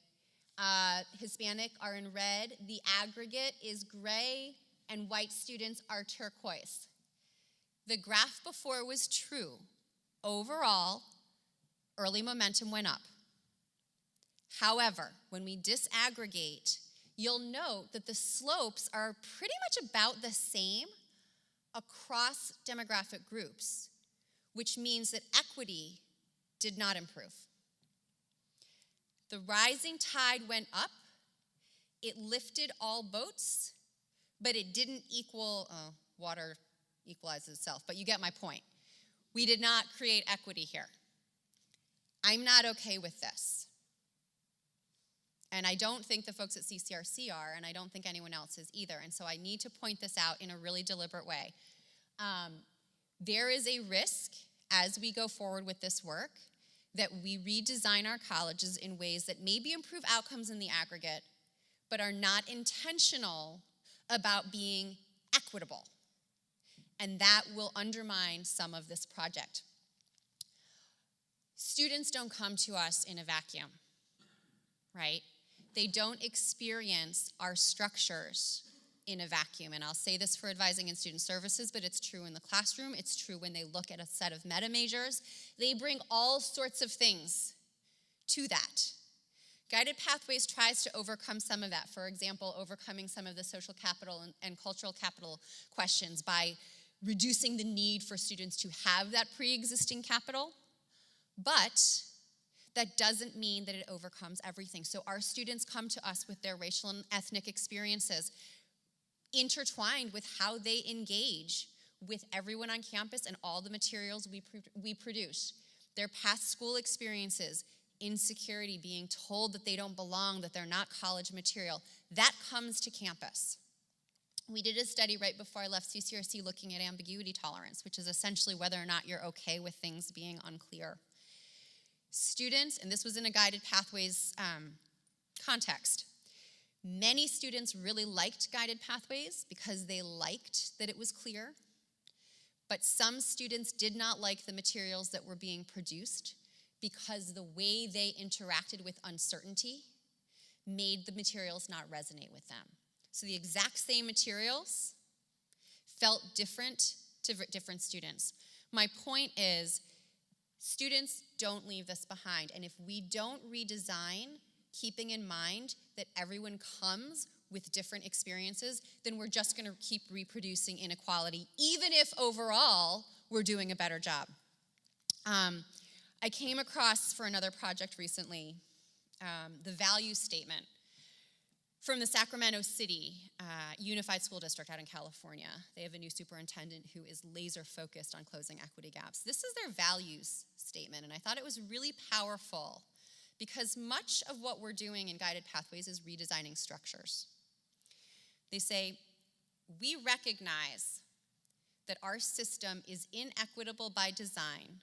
[SPEAKER 2] Hispanic are in red. The aggregate is gray, and white students are turquoise. The graph before was true. Overall, early momentum went up. However, when we disaggregate, you'll note that the slopes are pretty much about the same across demographic groups, which means that equity did not improve. The rising tide went up. It lifted all boats, but it didn't water equalizes itself, but you get my point. We did not create equity here. I'm not okay with this. And I don't think the folks at CCRC are, and I don't think anyone else is either. And so I need to point this out in a really deliberate way. There is a risk as we go forward with this work that we redesign our colleges in ways that maybe improve outcomes in the aggregate, but are not intentional about being equitable. And that will undermine some of this project. Students don't come to us in a vacuum, right? They don't experience our structures in a vacuum. And I'll say this for advising and student services, but it's true in the classroom. It's true when they look at a set of meta majors. They bring all sorts of things to that. Guided Pathways tries to overcome some of that. For example, overcoming some of the social capital and cultural capital questions by reducing the need for students to have that pre-existing capital. But that doesn't mean that it overcomes everything. So our students come to us with their racial and ethnic experiences intertwined with how they engage with everyone on campus and all the materials we produce. Their past school experiences, insecurity, being told that they don't belong, that they're not college material, that comes to campus. We did a study right before I left CCRC looking at ambiguity tolerance, which is essentially whether or not you're okay with things being unclear. Students, and this was in a Guided Pathways context, many students really liked Guided Pathways because they liked that it was clear, but some students did not like the materials that were being produced because the way they interacted with uncertainty made the materials not resonate with them. So the exact same materials felt different to different students. My point is, students don't leave this behind. And if we don't redesign, keeping in mind that everyone comes with different experiences, then we're just gonna keep reproducing inequality, even if overall we're doing a better job. I came across for another project recently, the value statement from the Sacramento City Unified School District out in California. They have a new superintendent who is laser focused on closing equity gaps. This is their values statement, and I thought it was really powerful because much of what we're doing in Guided Pathways is redesigning structures. They say, we recognize that our system is inequitable by design,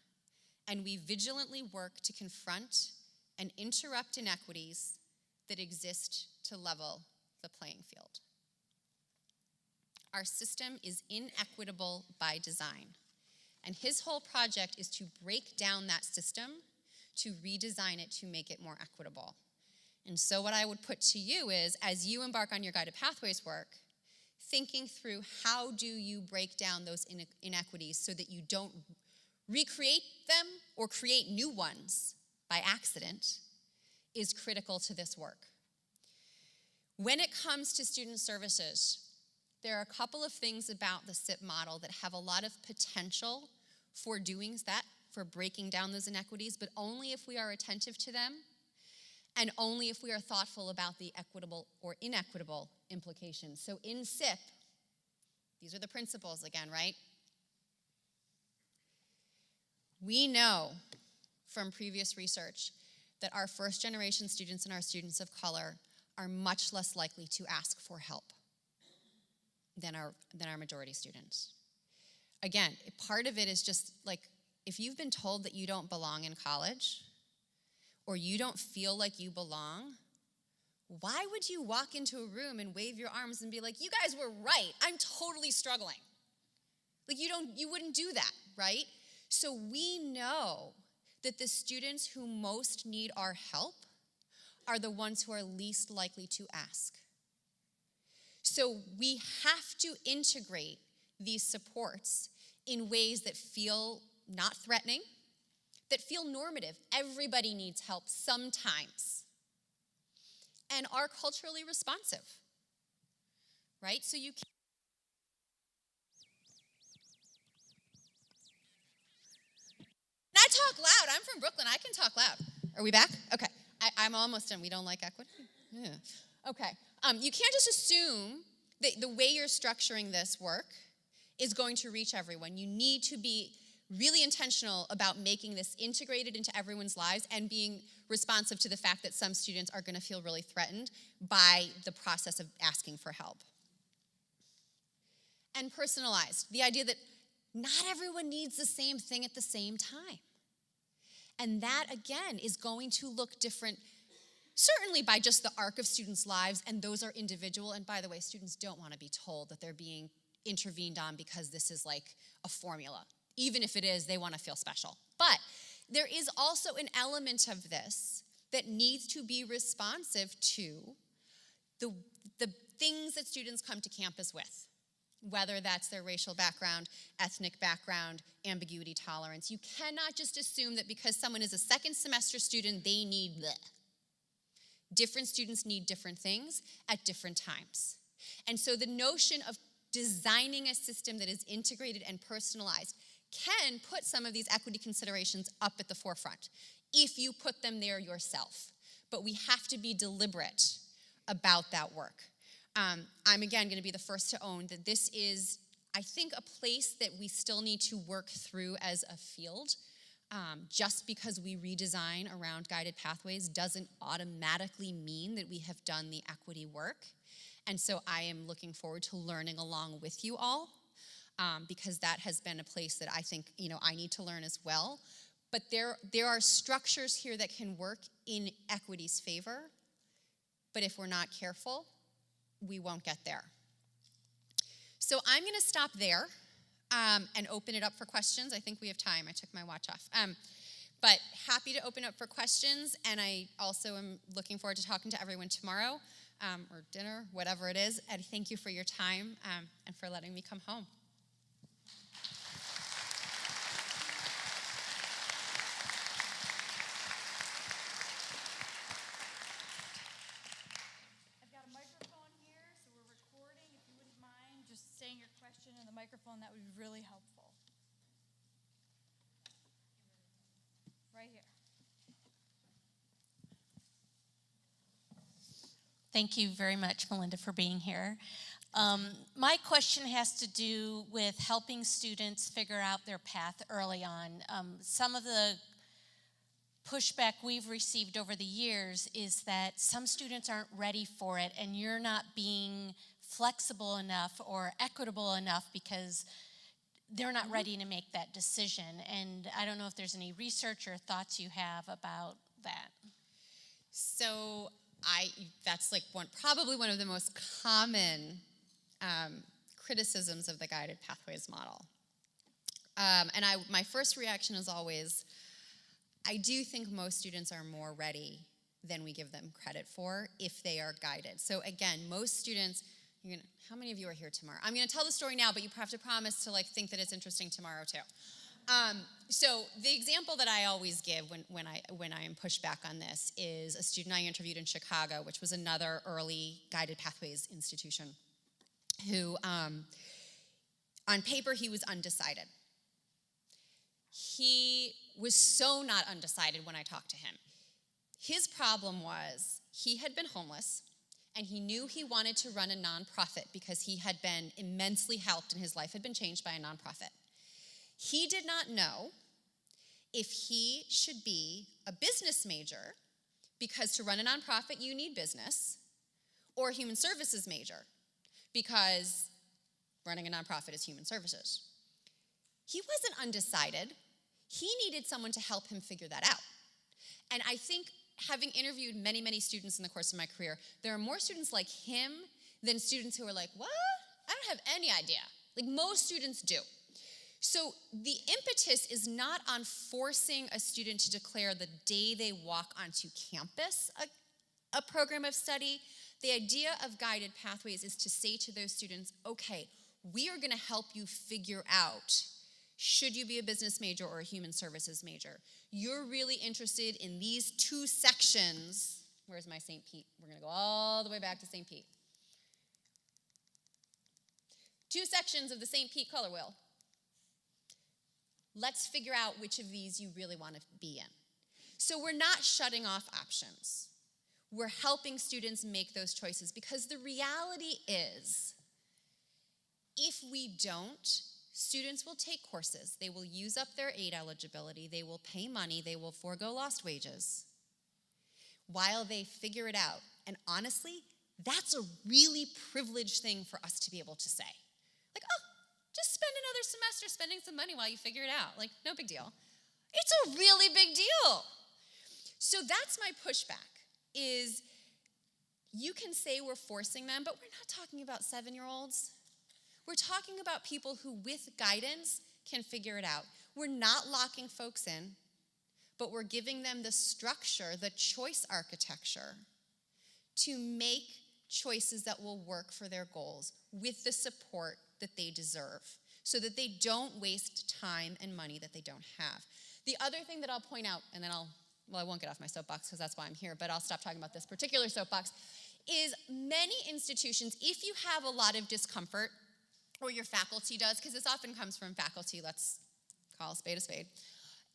[SPEAKER 2] and we vigilantly work to confront and interrupt inequities that exist to level the playing field. Our system is inequitable by design, and his whole project is to break down that system, to redesign it, to make it more equitable. And so what I would put to you is, as you embark on your Guided Pathways work, thinking through how do you break down those inequities so that you don't recreate them or create new ones by accident is critical to this work. When it comes to student services, there are a couple of things about the SIP model that have a lot of potential for doing that, for breaking down those inequities, but only if we are attentive to them and only if we are thoughtful about the equitable or inequitable implications. So in SIP, these are the principles again, right? We know from previous research that our first generation students and our students of color are much less likely to ask for help than our majority students. Again, part of it is just like, if you've been told that you don't belong in college or you don't feel like you belong, why would you walk into a room and wave your arms and be like, you guys were right, I'm totally struggling? Like you wouldn't do that, right? So we know that the students who most need our help are the ones who are least likely to ask. So we have to integrate these supports in ways that feel not threatening, that feel normative. Everybody needs help sometimes, and are culturally responsive, right? So you can't. I talk loud. I'm from Brooklyn. I can talk loud. Are we back? Okay. I'm almost done. We don't like equity? Yeah. Okay. You can't just assume that the way you're structuring this work is going to reach everyone. You need to be really intentional about making this integrated into everyone's lives and being responsive to the fact that some students are going to feel really threatened by the process of asking for help. And personalized, the idea that not everyone needs the same thing at the same time. And that, again, is going to look different, certainly by just the arc of students' lives, and those are individual. And by the way, students don't want to be told that they're being intervened on because this is like a formula. Even if it is, they want to feel special. But there is also an element of this that needs to be responsive to the things that students come to campus with, whether that's their racial background, ethnic background, ambiguity tolerance. You cannot just assume that because someone is a second semester student, they need bleh. Different students need different things at different times. And so the notion of designing a system that is integrated and personalized can put some of these equity considerations up at the forefront if you put them there yourself. But we have to be deliberate about that work. I'm again going to be the first to own that this is, I think, a place that we still need to work through as a field. Just because we redesign around guided pathways doesn't automatically mean that we have done the equity work. And so I am looking forward to learning along with you all, because that has been a place that I think, I need to learn as well. But there are structures here that can work in equity's favor, but if we're not careful, we won't get there. So I'm going to stop there. and open it up for questions. I think we have time. I took my watch off. But happy to open up for questions, and I also am looking forward to talking to everyone tomorrow, or dinner, whatever it is. And thank you for your time and for letting me come home.
[SPEAKER 3] I've got a microphone here, so we're recording. If you wouldn't mind just saying your question in the microphone, that would be really helpful. Right here.
[SPEAKER 4] Thank you very much, Melinda, for being here. My question has to do with helping students figure out their path early on. Some of the pushback we've received over the years is that some students aren't ready for it, and you're not being flexible enough or equitable enough because they're not ready to make that decision. And I don't know if there's any research or thoughts you have about that.
[SPEAKER 2] So that's like probably one of the most common criticisms of the guided pathways model. And my first reaction is always, I do think most students are more ready than we give them credit for if they are guided. So again, most students, how many of you are here tomorrow? I'm going to tell the story now, but you have to promise to think that it's interesting tomorrow too. So the example that I always give when I am pushed back on this is a student I interviewed in Chicago, which was another early guided pathways institution, who on paper he was undecided. He was so not undecided when I talked to him. His problem was he had been homeless, and he knew he wanted to run a nonprofit because he had been immensely helped and his life had been changed by a nonprofit. He did not know if he should be a business major, because to run a nonprofit you need business, or a human services major, because running a nonprofit is human services. He wasn't undecided. He needed someone to help him figure that out. And I think, having interviewed many, many students in the course of my career, there are more students like him than students who are like, what? I don't have any idea. Most students do. So the impetus is not on forcing a student to declare the day they walk onto campus a program of study. The idea of guided pathways is to say to those students, okay, we are going to help you figure out, should you be a business major or a human services major? You're really interested in these two sections. Where's my St. Pete? We're going to go all the way back to St. Pete. Two sections of the St. Pete color wheel. Let's figure out which of these you really want to be in. So we're not shutting off options. We're helping students make those choices, because the reality is, if we don't, students will take courses. They will use up their aid eligibility. They will pay money. They will forego lost wages while they figure it out. And honestly, that's a really privileged thing for us to be able to say. Just spend another semester spending some money while you figure it out. No big deal. It's a really big deal. So that's my pushback, is you can say we're forcing them, but we're not talking about 7-year-olds. We're talking about people who, with guidance, can figure it out. We're not locking folks in, but we're giving them the structure, the choice architecture, to make choices that will work for their goals with the support that they deserve, so that they don't waste time and money that they don't have. The other thing that I'll point out, and then I won't get off my soapbox because that's why I'm here, but I'll stop talking about this particular soapbox, is many institutions, if you have a lot of discomfort, or your faculty does, because this often comes from faculty, let's call a spade a spade.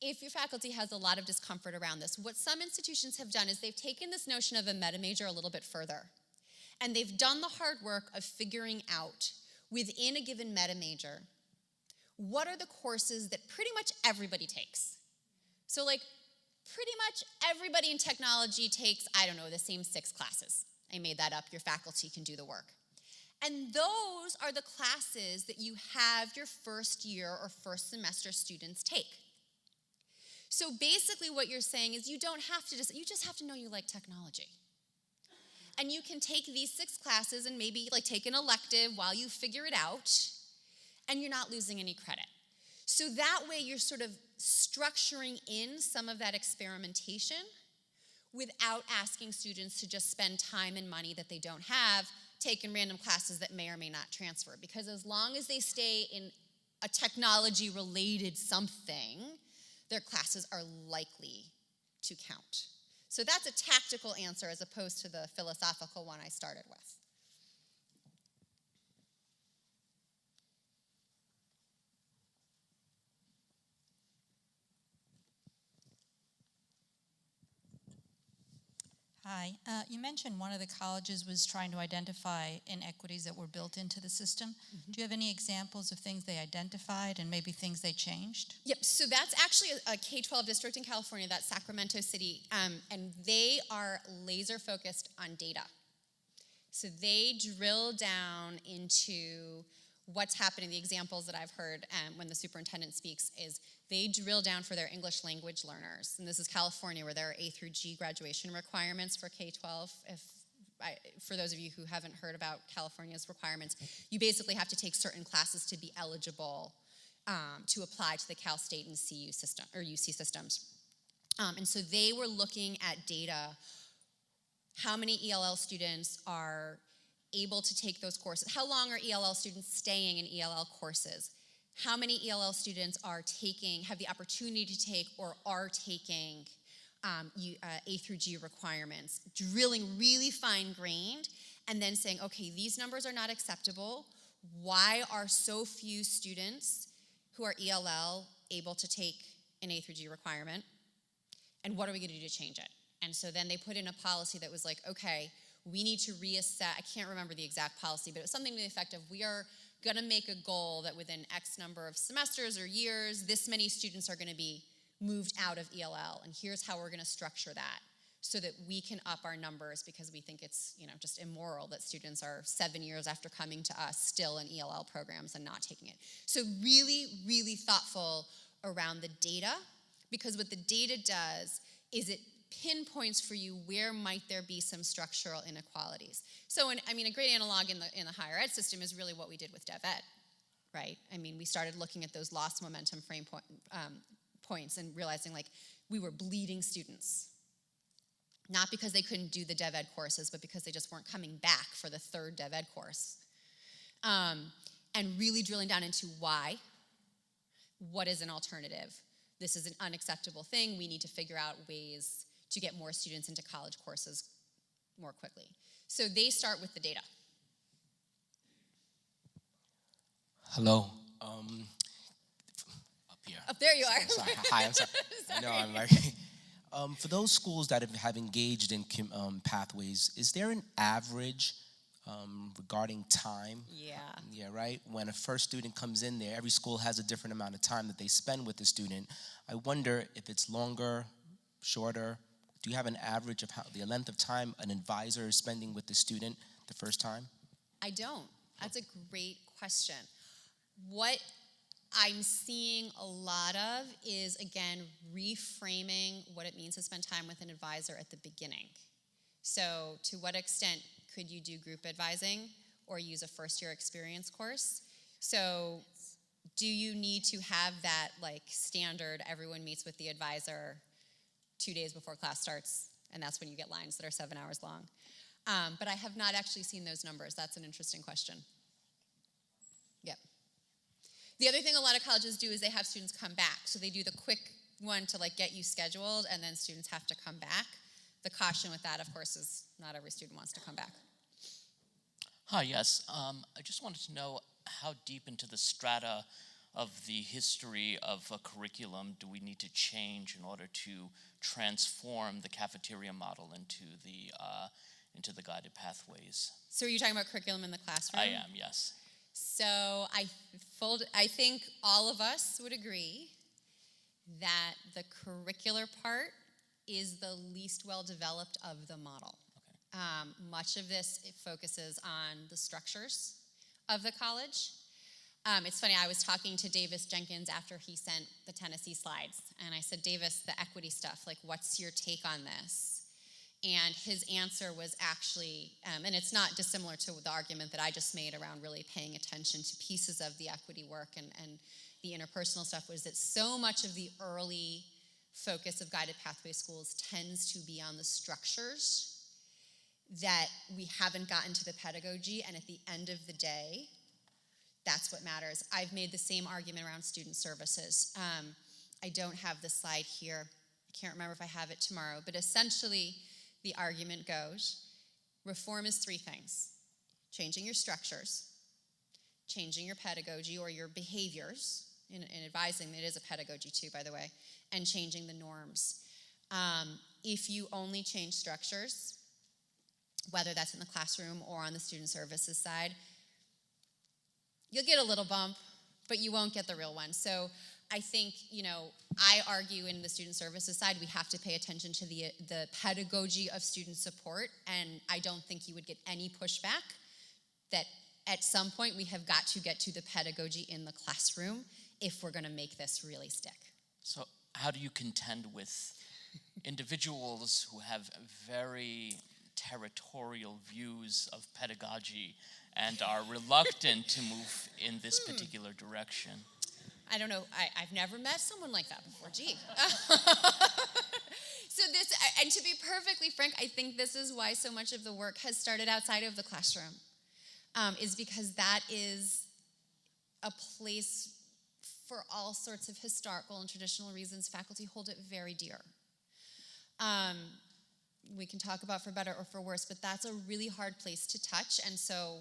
[SPEAKER 2] If your faculty has a lot of discomfort around this, what some institutions have done is they've taken this notion of a meta major a little bit further. And they've done the hard work of figuring out, within a given meta major, what are the courses that pretty much everybody takes. So pretty much everybody in technology takes, the same 6 classes. I made that up. Your faculty can do the work. And those are the classes that you have your first year or first semester students take. So basically what you're saying is you just have to know you like technology. And you can take these 6 classes and maybe take an elective while you figure it out. and you're not losing any credit. So that way you're sort of structuring in some of that experimentation without asking students to just spend time and money that they don't have taking random classes that may or may not transfer. Because as long as they stay in a technology-related something, their classes are likely to count. So that's a tactical answer as opposed to the philosophical one I started with.
[SPEAKER 5] Hi. You mentioned one of the colleges was trying to identify inequities that were built into the system.
[SPEAKER 2] Mm-hmm.
[SPEAKER 5] Do you have any examples of things they identified and maybe things they changed?
[SPEAKER 2] Yep, so that's actually a K-12 district in California, that's Sacramento City, and they are laser focused on data. So they drill down into what's happening. The examples that I've heard when the superintendent speaks is they drill down for their English language learners. And this is California, where there are A through G graduation requirements for K-12. For those of you who haven't heard about California's requirements, you basically have to take certain classes to be eligible to apply to the Cal State and CU system, or UC systems. And so they were looking at data. How many ELL students are able to take those courses? How long are ELL students staying in ELL courses? How many ELL students have the opportunity to take or are taking A through G requirements? Drilling really fine-grained and then saying, okay, these numbers are not acceptable. Why are so few students who are ELL able to take an A through G requirement? And what are we going to do to change it? And so then they put in a policy that was like, okay, we need to reassess. I can't remember the exact policy, but it was something to the effect of, we are going to make a goal that within X number of semesters or years, this many students are going to be moved out of ELL, and here's how we're going to structure that so that we can up our numbers, because we think it's just immoral that students are 7 years after coming to us still in ELL programs and not taking it. So really, really thoughtful around the data, because what the data does is it pinpoints for you where might there be some structural inequalities. So, a great analog in the higher ed system is really what we did with DevEd, right? We started looking at those lost momentum frame points and realizing we were bleeding students, not because they couldn't do the DevEd courses, but because they just weren't coming back for the third DevEd course, and really drilling down into why. What is an alternative? This is an unacceptable thing. We need to figure out ways to get more students into college courses more quickly. So they start with the data.
[SPEAKER 6] Hello. Up here.
[SPEAKER 2] Up there you are.
[SPEAKER 6] Sorry. Hi, I'm sorry. No, I'm like, for those schools that have engaged in pathways, is there an average regarding time?
[SPEAKER 2] Yeah.
[SPEAKER 6] Yeah, right? When a first student comes in there, every school has a different amount of time that they spend with the student. I wonder if it's longer, shorter. Do you have an average of the length of time an advisor is spending with the student the first time?
[SPEAKER 2] I don't. That's a great question. What I'm seeing a lot of is, again, reframing what it means to spend time with an advisor at the beginning. So to what extent could you do group advising or use a first-year experience course? So do you need to have that standard, everyone meets with the advisor 2 days before class starts, and that's when you get lines that are 7 hours long? But I have not actually seen those numbers. That's an interesting question. Yep. The other thing a lot of colleges do is they have students come back. So they do the quick one to get you scheduled, and then students have to come back. The caution with that, of course, is not every student wants to come back.
[SPEAKER 7] Hi, yes. I just wanted to know, how deep into the strata of the history of a curriculum do we need to change in order to transform the cafeteria model into the guided pathways?
[SPEAKER 2] So are you talking about curriculum in the classroom?
[SPEAKER 7] I am, yes.
[SPEAKER 2] So I think all of us would agree that the curricular part is the least well developed of the model. Okay. Much of this, it focuses on the structures of the college. It's funny, I was talking to Davis Jenkins after he sent the Tennessee slides, and I said, Davis, the equity stuff, what's your take on this? And his answer was actually, and it's not dissimilar to the argument that I just made around really paying attention to pieces of the equity work and the interpersonal stuff, was that so much of the early focus of guided pathway schools tends to be on the structures, that we haven't gotten to the pedagogy, and at the end of the day, that's what matters. I've made the same argument around student services. I don't have the slide here. I can't remember if I have it tomorrow, but essentially the argument goes, reform is three things: changing your structures, changing your pedagogy or your behaviors, in advising, it is a pedagogy too, by the way, and changing the norms. If you only change structures, whether that's in the classroom or on the student services side, you'll get a little bump, but you won't get the real one. So I think, I argue in the student services side, we have to pay attention to the pedagogy of student support, and I don't think you would get any pushback that at some point we have got to get to the pedagogy in the classroom if we're going to make this really stick.
[SPEAKER 7] So how do you contend with individuals who have very territorial views of pedagogy and are reluctant to move in this particular direction?
[SPEAKER 2] I don't know. I've never met someone like that before. Gee. So this, and to be perfectly frank, I think this is why so much of the work has started outside of the classroom, is because that is a place for all sorts of historical and traditional reasons. Faculty hold it very dear. We can talk about for better or for worse, but that's a really hard place to touch, and so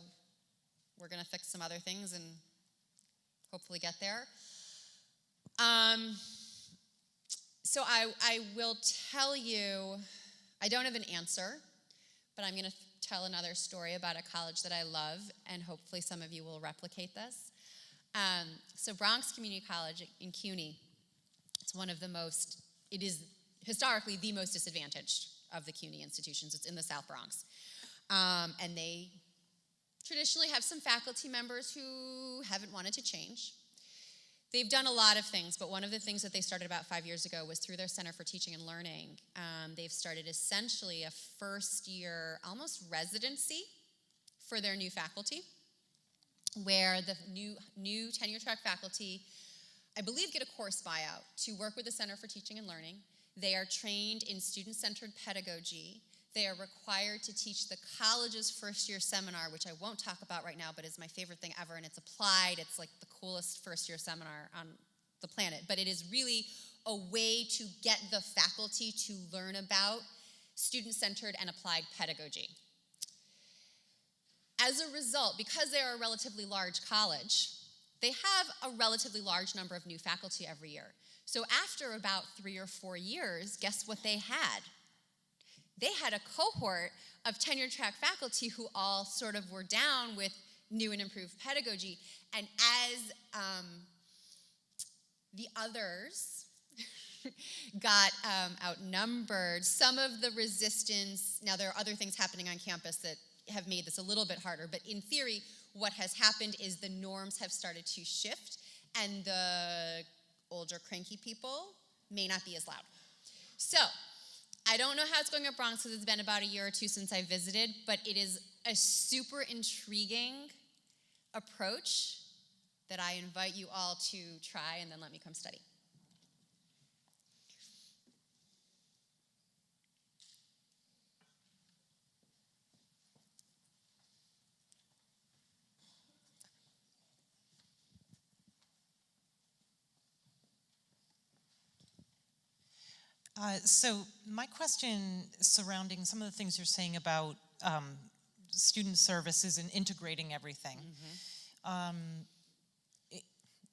[SPEAKER 2] we're going to fix some other things and hopefully get there. So I will tell you, I don't have an answer, but I'm going to tell another story about a college that I love, and hopefully some of you will replicate this. So Bronx Community College in CUNY, it's one of the most, it is historically the most disadvantaged of the CUNY institutions. It's in the South Bronx. And they traditionally have some faculty members who haven't wanted to change. They've done a lot of things, but one of the things that they started about 5 years ago was through their Center for Teaching and Learning. They've started essentially a first-year, almost residency for their new faculty, where the new tenure-track faculty, I believe, get a course buyout to work with the Center for Teaching and Learning. They are trained in student-centered pedagogy. They are required to teach the college's first-year seminar, which I won't talk about right now, but is my favorite thing ever, and it's applied. It's like the coolest first-year seminar on the planet. But it is really a way to get the faculty to learn about student-centered and applied pedagogy. As a result, because they are a relatively large college, they have a relatively large number of new faculty every year. So after about 3 or 4 years, guess what they had? They had a cohort of tenure-track faculty who all sort of were down with new and improved pedagogy. And as the others got outnumbered, some of the resistance, now there are other things happening on campus that have made this a little bit harder, but in theory, what has happened is the norms have started to shift, and the older, cranky people may not be as loud. So, I don't know how it's going at Bronx because it's been about a year or two since I visited, but it is a super intriguing approach that I invite you all to try and then let me come study.
[SPEAKER 8] So my question surrounding some of the things you're saying about student services and integrating everything.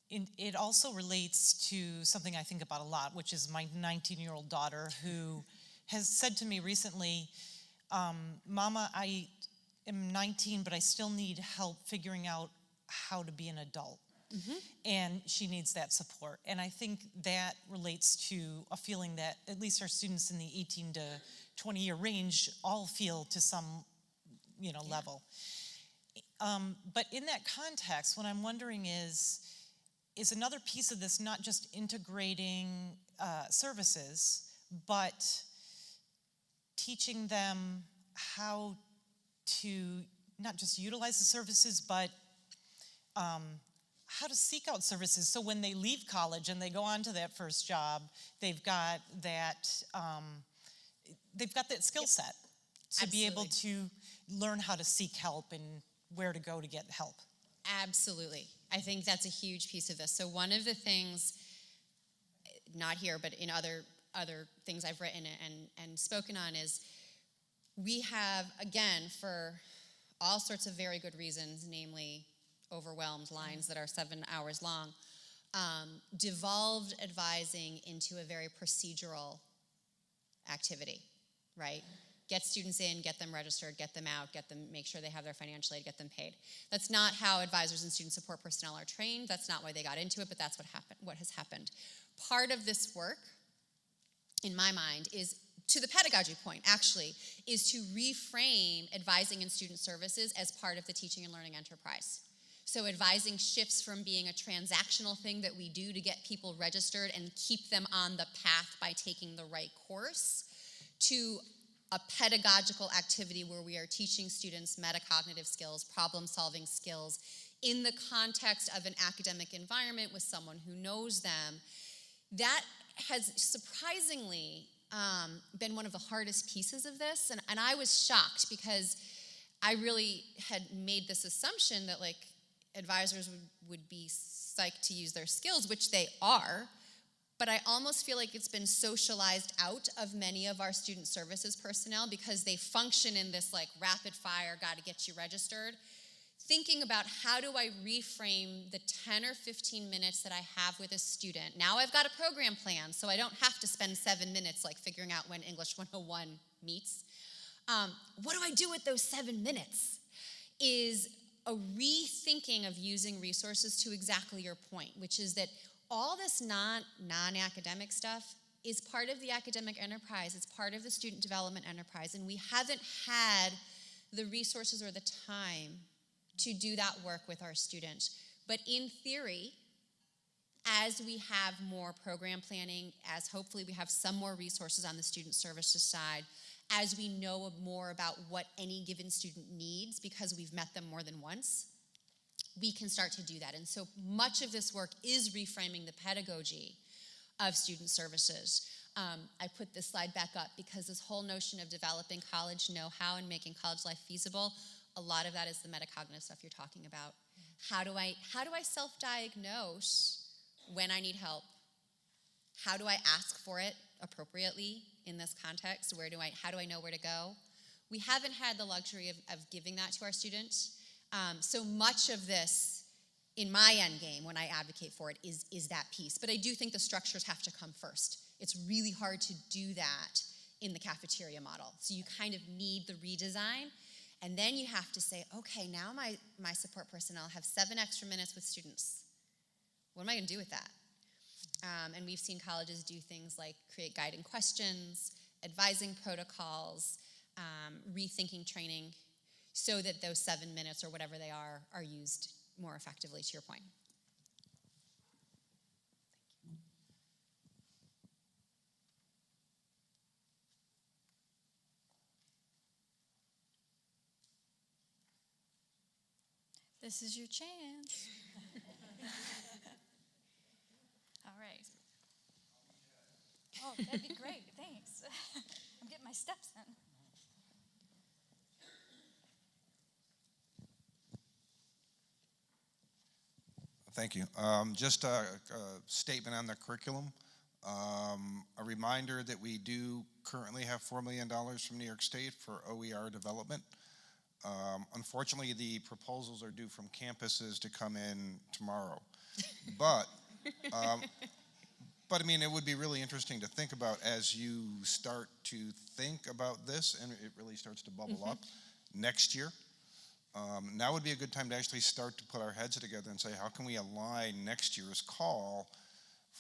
[SPEAKER 8] It also relates to something I think about a lot, which is my 19-year-old daughter who has said to me recently, Mama, I am 19, but I still need help figuring out how to be an adult. And she needs that support. And I think that relates to a feeling that at least our students in the 18 to 20 year range all feel to some, level. But in that context, what I'm wondering is another piece of this not just integrating services, but teaching them how to not just utilize the services, but how to seek out services. So when they leave college and they go on to that first job, they've got that skill set to be able to learn how to seek help and where to go to get help.
[SPEAKER 2] Absolutely. I think that's a huge piece of this. So one of the things, not here, but in other things I've written and spoken on, is we have, again, for all sorts of very good reasons, namely overwhelmed lines that are 7 hours long, devolved advising into a very procedural activity, right? Get students in, get them registered, get them out, make sure they have their financial aid, get them paid. That's not how advisors and student support personnel are trained. That's not why they got into it, but that's what has happened. Part of this work, in my mind, is, to the pedagogy point, actually, is to reframe advising and student services as part of the teaching and learning enterprise. So advising shifts from being a transactional thing that we do to get people registered and keep them on the path by taking the right course, to a pedagogical activity where we are teaching students metacognitive skills, problem-solving skills, in the context of an academic environment with someone who knows them. That has surprisingly been one of the hardest pieces of this, and I was shocked because I really had made this assumption that advisors would be psyched to use their skills, which they are, but I almost feel like it's been socialized out of many of our student services personnel because they function in this rapid fire, got to get you registered. Thinking about how do I reframe the 10 or 15 minutes that I have with a student. Now I've got a program plan, so I don't have to spend 7 minutes figuring out when English 101 meets. What do I do with those 7 minutes? Is a rethinking of using resources to exactly your point, which is that all this non-academic stuff is part of the academic enterprise. It's part of the student development enterprise, and we haven't had the resources or the time to do that work with our students. But in theory, as we have more program planning, as hopefully we have some more resources on the student services side, as we know more about what any given student needs because we've met them more than once, we can start to do that. And so much of this work is reframing the pedagogy of student services. I put this slide back up because this whole notion of developing college know-how and making college life feasible, a lot of that is the metacognitive stuff you're talking about. How do I self-diagnose when I need help? How do I ask for it appropriately in this context? How do I know where to go? We haven't had the luxury of giving that to our students. So much of this, in my end game, when I advocate for it, is that piece. But I do think the structures have to come first. It's really hard to do that in the cafeteria model. So you kind of need the redesign. And then you have to say, okay, now my support personnel have 7 extra minutes with students. What am I going to do with that? And we've seen colleges do things like create guiding questions, advising protocols, rethinking training, so that those 7 minutes or whatever they are used more effectively, to your point.
[SPEAKER 3] This is your chance. All right. Oh, that'd be great. Thanks. I'm getting my steps in.
[SPEAKER 9] Thank you. Just a statement on the curriculum. A reminder that we do currently have $4 million from New York State for OER development. Unfortunately, the proposals are due from campuses to come in tomorrow. But I mean, it would be really interesting to think about as you start to think about this and it really starts to bubble up next year. Now would be a good time to actually start to put our heads together and say, how can we align next year's call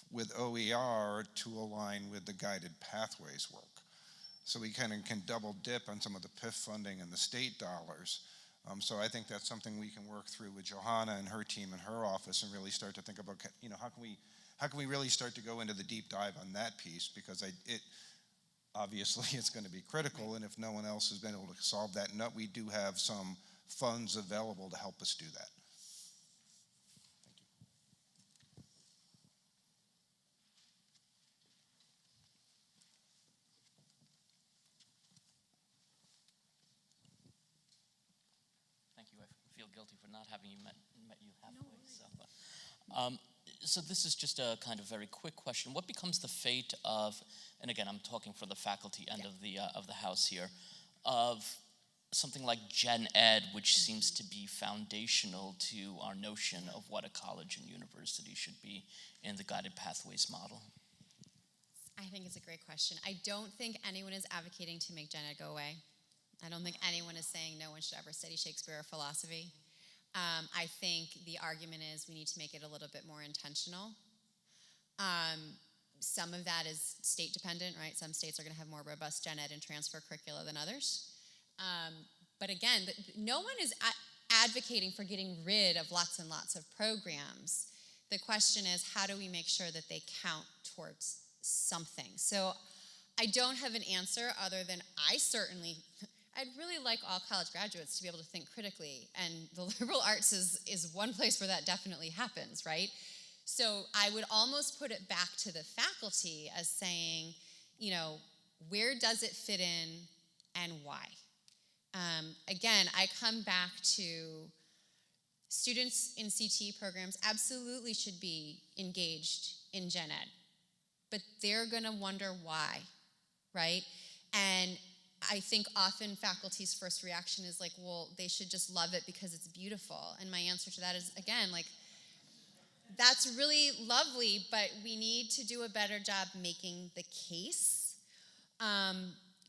[SPEAKER 9] with OER to align with the guided pathways work? So we kind of can double dip on some of the PIF funding and the state dollars. So I think that's something we can work through with Johanna and her team and her office and really start to think about, how can we really start to go into the deep dive on that piece? Because obviously it's going to be critical, and if no one else has been able to solve that nut, we do have some funds available to help us do that.
[SPEAKER 7] Thank you. I feel guilty for not having met you halfway. So this is just a kind of very quick question. What becomes the fate of, and again, I'm talking for the faculty end of the house here, of something like Gen Ed, which seems to be foundational to our notion of what a college and university should be in the guided pathways model?
[SPEAKER 2] I think it's a great question. I don't think anyone is advocating to make Gen Ed go away. I don't think anyone is saying no one should ever study Shakespeare or philosophy. I think the argument is we need to make it a little bit more intentional. Some of that is state dependent, right? Some states are going to have more robust Gen Ed and transfer curricula than others. But again, no one is advocating for getting rid of lots and lots of programs. The question is, how do we make sure that they count towards something? So I don't have an answer other than I'd really like all college graduates to be able to think critically, and the liberal arts is one place where that definitely happens, right? So I would almost put it back to the faculty as saying, where does it fit in and why? Again, I come back to students in CTE programs absolutely should be engaged in Gen Ed, but they're gonna wonder why, right? And I think often faculty's first reaction is like, well, they should just love it because it's beautiful. And my answer to that is, again, like, that's really lovely, but we need to do a better job making the case.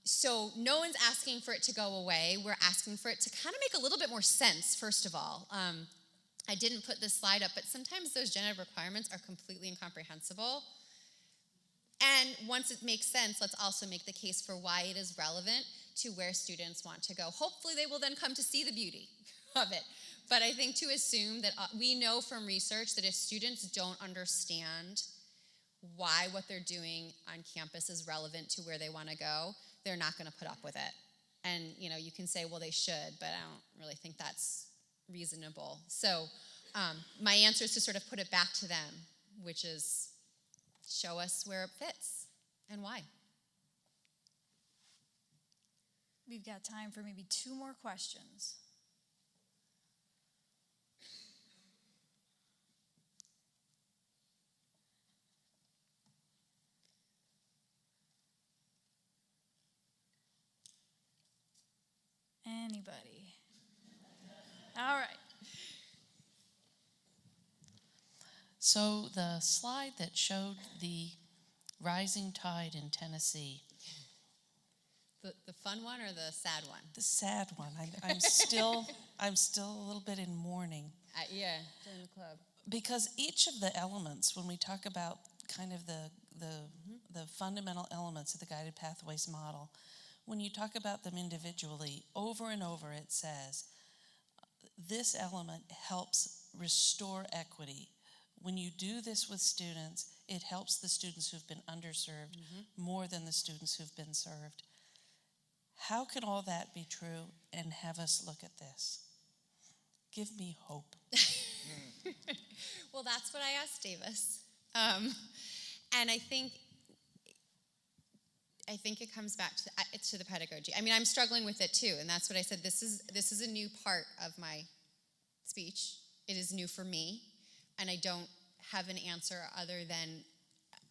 [SPEAKER 2] So no one's asking for it to go away. We're asking for it to kind of make a little bit more sense, first of all. I didn't put this slide up, but sometimes those Gen Ed requirements are completely incomprehensible. And once it makes sense, let's also make the case for why it is relevant to where students want to go. Hopefully they will then come to see the beauty of it. But I think to assume that we know from research that if students don't understand why what they're doing on campus is relevant to where they want to go, they're not going to put up with it. And you can say, well, they should, but I don't really think that's reasonable. So my answer is to sort of put it back to them, which is show us where it fits and why.
[SPEAKER 3] We've got time for maybe 2 more questions. Anybody? All right.
[SPEAKER 10] So the slide that showed the rising tide in Tennessee.
[SPEAKER 2] The fun one or the sad one?
[SPEAKER 10] The sad one. I'm still a little bit in mourning.
[SPEAKER 2] Yeah, join the club.
[SPEAKER 10] Because each of the elements, when we talk about kind of the fundamental elements of the guided pathways model, when you talk about them individually, over and over it says, this element helps restore equity. When you do this with students, it helps the students who've been underserved more than the students who've been served. How can all that be true and have us look at this? Give me hope.
[SPEAKER 2] Well, that's what I asked Davis. And I think it comes back to the pedagogy. I mean, I'm struggling with it too, and that's what I said. This is a new part of my speech. It is new for me, and I don't have an answer other than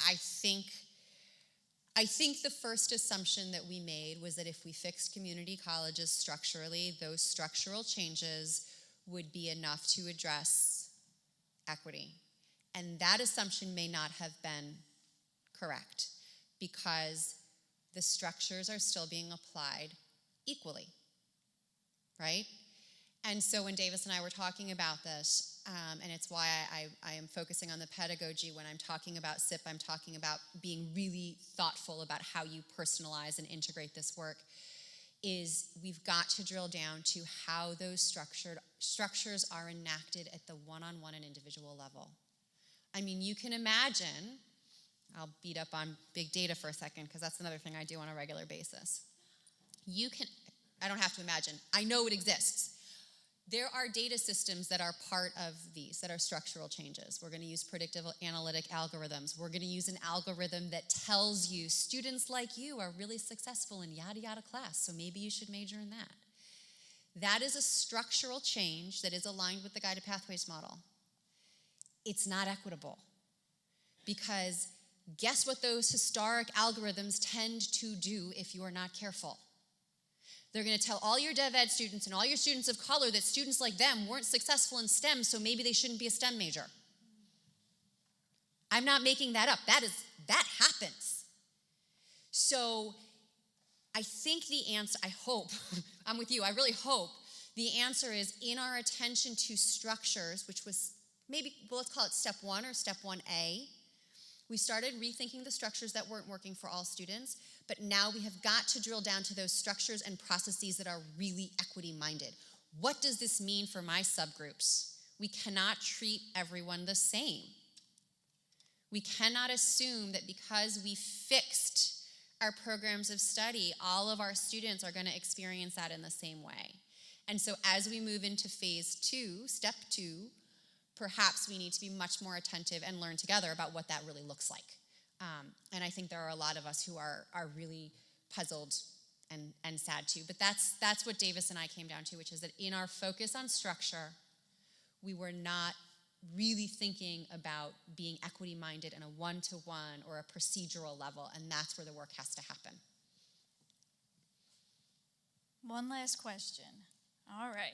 [SPEAKER 2] I think the first assumption that we made was that if we fixed community colleges structurally, those structural changes would be enough to address equity. And that assumption may not have been correct because the structures are still being applied equally, right? And so when Davis and I were talking about this, and it's why I am focusing on the pedagogy when I'm talking about SIP, I'm talking about being really thoughtful about how you personalize and integrate this work, is we've got to drill down to how those structures are enacted at the one-on-one and individual level. I mean, you can imagine, I'll beat up on big data for a second because that's another thing I do on a regular basis. I don't have to imagine, I know it exists. There are data systems that are part of these, that are structural changes. We're going to use predictive analytic algorithms. We're going to use an algorithm that tells you students like you are really successful in yada yada class, so maybe you should major in that. That is a structural change that is aligned with the guided pathways model. It's not equitable because guess what those historic algorithms tend to do if you are not careful? They're going to tell all your dev ed students and all your students of color that students like them weren't successful in STEM, so maybe they shouldn't be a STEM major. I'm not making that up. That happens. So I think the answer, I hope, I'm with you, I really hope the answer is in our attention to structures, which was maybe, well, let's call it step 1 or step 1A. We started rethinking the structures that weren't working for all students, but now we have got to drill down to those structures and processes that are really equity-minded. What does this mean for my subgroups? We cannot treat everyone the same. We cannot assume that because we fixed our programs of study, all of our students are going to experience that in the same way. And so as we move into phase 2, step 2, perhaps we need to be much more attentive and learn together about what that really looks like. And I think there are a lot of us who are really puzzled and sad too. But that's what Davis and I came down to, which is that in our focus on structure, we were not really thinking about being equity-minded in a one-to-one or a procedural level, and that's where the work has to happen.
[SPEAKER 3] One last question. All right.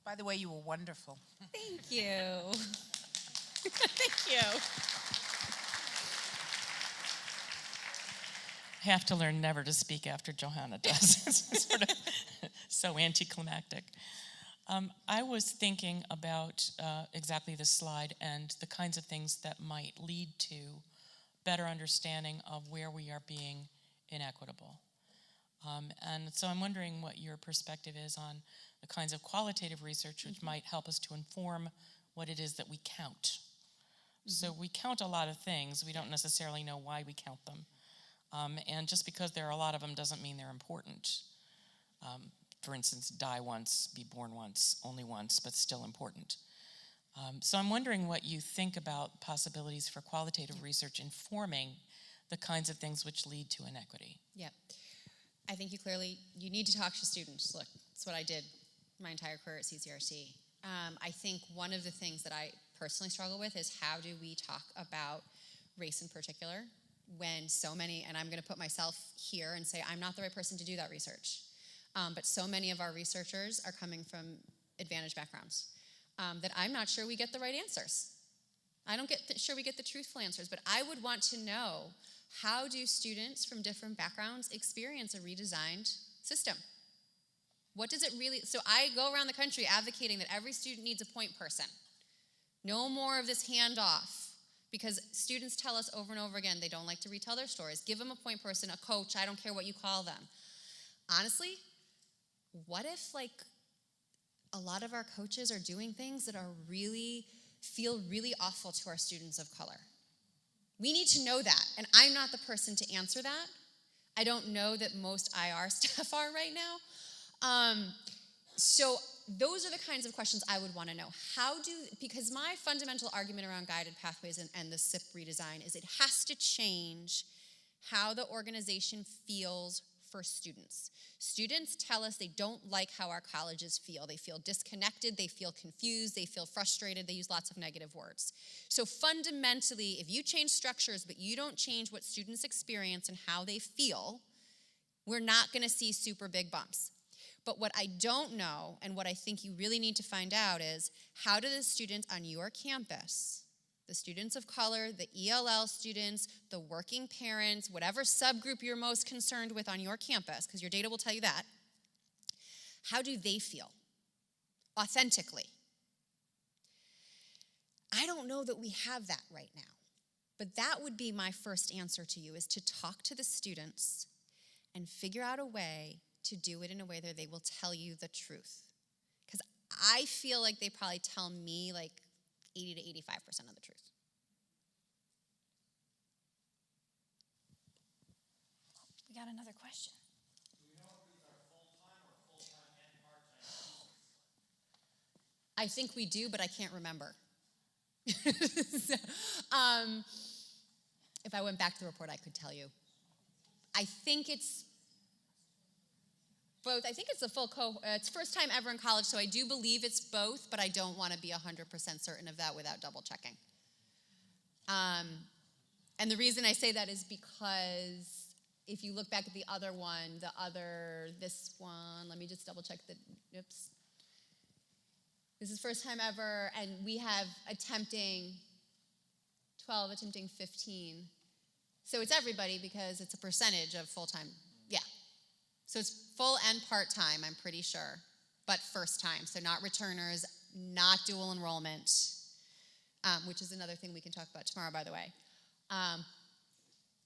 [SPEAKER 10] By the way, you were wonderful.
[SPEAKER 2] Thank you. Thank you.
[SPEAKER 11] I have to learn never to speak after Johanna does. It's sort of so anticlimactic. I was thinking about exactly this slide and the kinds of things that might lead to better understanding of where we are being inequitable. And so I'm wondering what your perspective is on the kinds of qualitative research which might help us to inform what it is that we count. So we count a lot of things. We don't necessarily know why we count them. And just because there are a lot of them doesn't mean they're important. For instance, die once, be born once, only once, but still important. So I'm wondering what you think about possibilities for qualitative research informing the kinds of things which lead to inequity.
[SPEAKER 2] Yeah. I think you need to talk to students. Look, that's what I did my entire career at CCRC. I think one of the things that I personally struggle with is how do we talk about race in particular when so many, and I'm going to put myself here and say I'm not the right person to do that research, but so many of our researchers are coming from advantaged backgrounds that I'm not sure we get the right answers. I don't sure we get the truthful answers, but I would want to know, how do students from different backgrounds experience a redesigned system? What does it really, so I go around the country advocating that every student needs a point person. No more of this handoff, because students tell us over and over again they don't like to retell their stories. Give them a point person, a coach, I don't care what you call them. Honestly, what if a lot of our coaches are doing things that feel really awful to our students of color? We need to know that, and I'm not the person to answer that. I don't know that most IR staff are right now. So those are the kinds of questions I would want to know. Because my fundamental argument around guided pathways and the SIP redesign is it has to change how the organization feels for students. Students tell us they don't like how our colleges feel. They feel disconnected, they feel confused, they feel frustrated, they use lots of negative words. So fundamentally, if you change structures but you don't change what students experience and how they feel, we're not going to see super big bumps. But what I don't know, and what I think you really need to find out, is how do the students on your campus, the students of color, the ELL students, the working parents, whatever subgroup you're most concerned with on your campus, because your data will tell you that, how do they feel authentically? I don't know that we have that right now. But that would be my first answer to you, is to talk to the students and figure out a way to do it in a way that they will tell you the truth. Because I feel like they probably tell me like 80 to 85% of the truth.
[SPEAKER 3] We got another question.
[SPEAKER 7] Do we know if these are full-time or full-time and part-time?
[SPEAKER 2] I think we do, but I can't remember. If I went back to the report, I could tell you. I think it's both. I think it's a full it's first time ever in college, so I do believe it's both, but I don't want to be 100% certain of that without double checking. And the reason I say that is because if you look back at the other one, this one, let me just double check oops. This is first time ever, and we have attempting 12, attempting 15. So it's everybody because it's a percentage of full-time. Yeah. So it's full and part-time, I'm pretty sure, but first time. So not returners, not dual enrollment, which is another thing we can talk about tomorrow, by the way.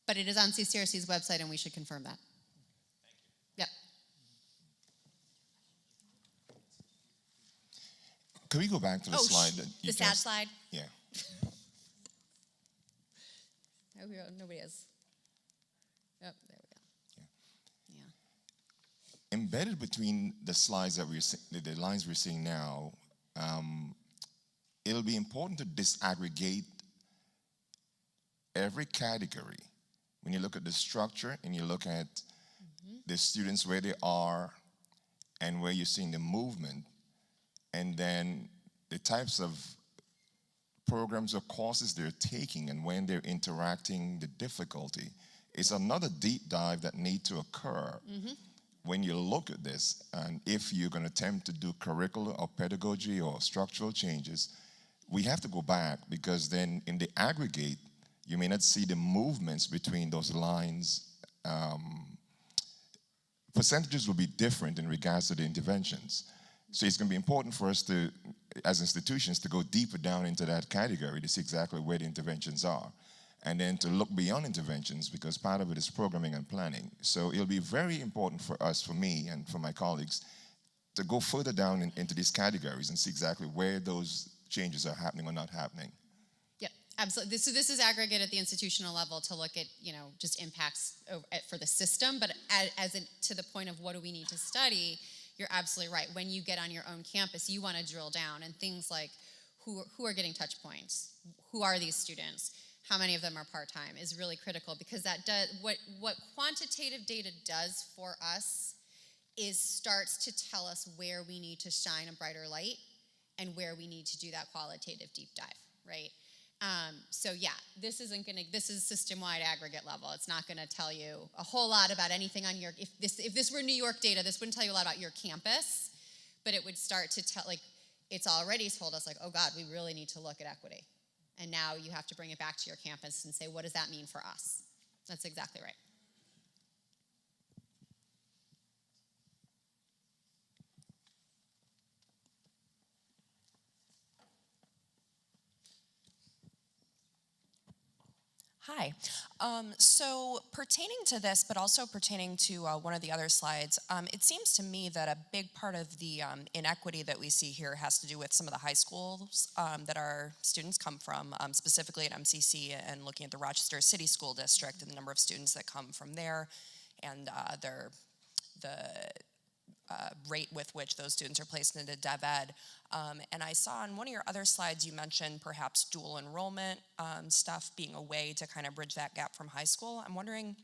[SPEAKER 2] But it is on CCRC's website, and we should confirm that.
[SPEAKER 7] Thank you.
[SPEAKER 2] Yep.
[SPEAKER 12] Can we go back to the slide that you
[SPEAKER 2] the sad
[SPEAKER 12] just...
[SPEAKER 2] slide?
[SPEAKER 12] Yeah.
[SPEAKER 2] Nobody is. Oh, there we go. Yeah.
[SPEAKER 12] Embedded between the slides that the lines we're seeing now, it'll be important to disaggregate every category. When you look at the structure and you look at the students where they are and where you're seeing the movement, and then the types of programs or courses they're taking and when they're interacting, the difficulty. It's another deep dive that needs to occur when you look at this. And if you're going to attempt to do curricular or pedagogy or structural changes, we have to go back, because then in the aggregate, you may not see the movements between those lines. Percentages will be different in regards to the interventions. So it's going to be important for us to, as institutions, to go deeper down into that category to see exactly where the interventions are. And then to look beyond interventions, because part of it is programming and planning. So it'll be very important for us, for me and for my colleagues, to go further down into these categories and see exactly where those changes are happening or not happening.
[SPEAKER 2] Yeah, absolutely. So this is aggregate at the institutional level to look at, just impacts for the system. But to the point of what do we need to study, you're absolutely right. When you get on your own campus, you want to drill down, and things like who are getting touch points, who are these students, how many of them are part-time is really critical, because that does what quantitative data does for us is starts to tell us where we need to shine a brighter light and where we need to do that qualitative deep dive, right? So yeah, this is system-wide aggregate level. It's not gonna tell you a whole lot about anything on if this were New York data, this wouldn't tell you a lot about your campus, but it would start to tell, it's already told us, oh God, we really need to look at equity. And now you have to bring it back to your campus and say, what does that mean for us? That's exactly right.
[SPEAKER 13] Hi. So pertaining to this, but also pertaining to one of the other slides, it seems to me that a big part of the inequity that we see here has to do with some of the high schools that our students come from, specifically at MCC, and looking at the Rochester City School District and the number of students that come from there, and the rate with which those students are placed into DevEd. And I saw on one of your other slides, you mentioned perhaps dual enrollment stuff being a way to kind of bridge that gap from high school. I'm wondering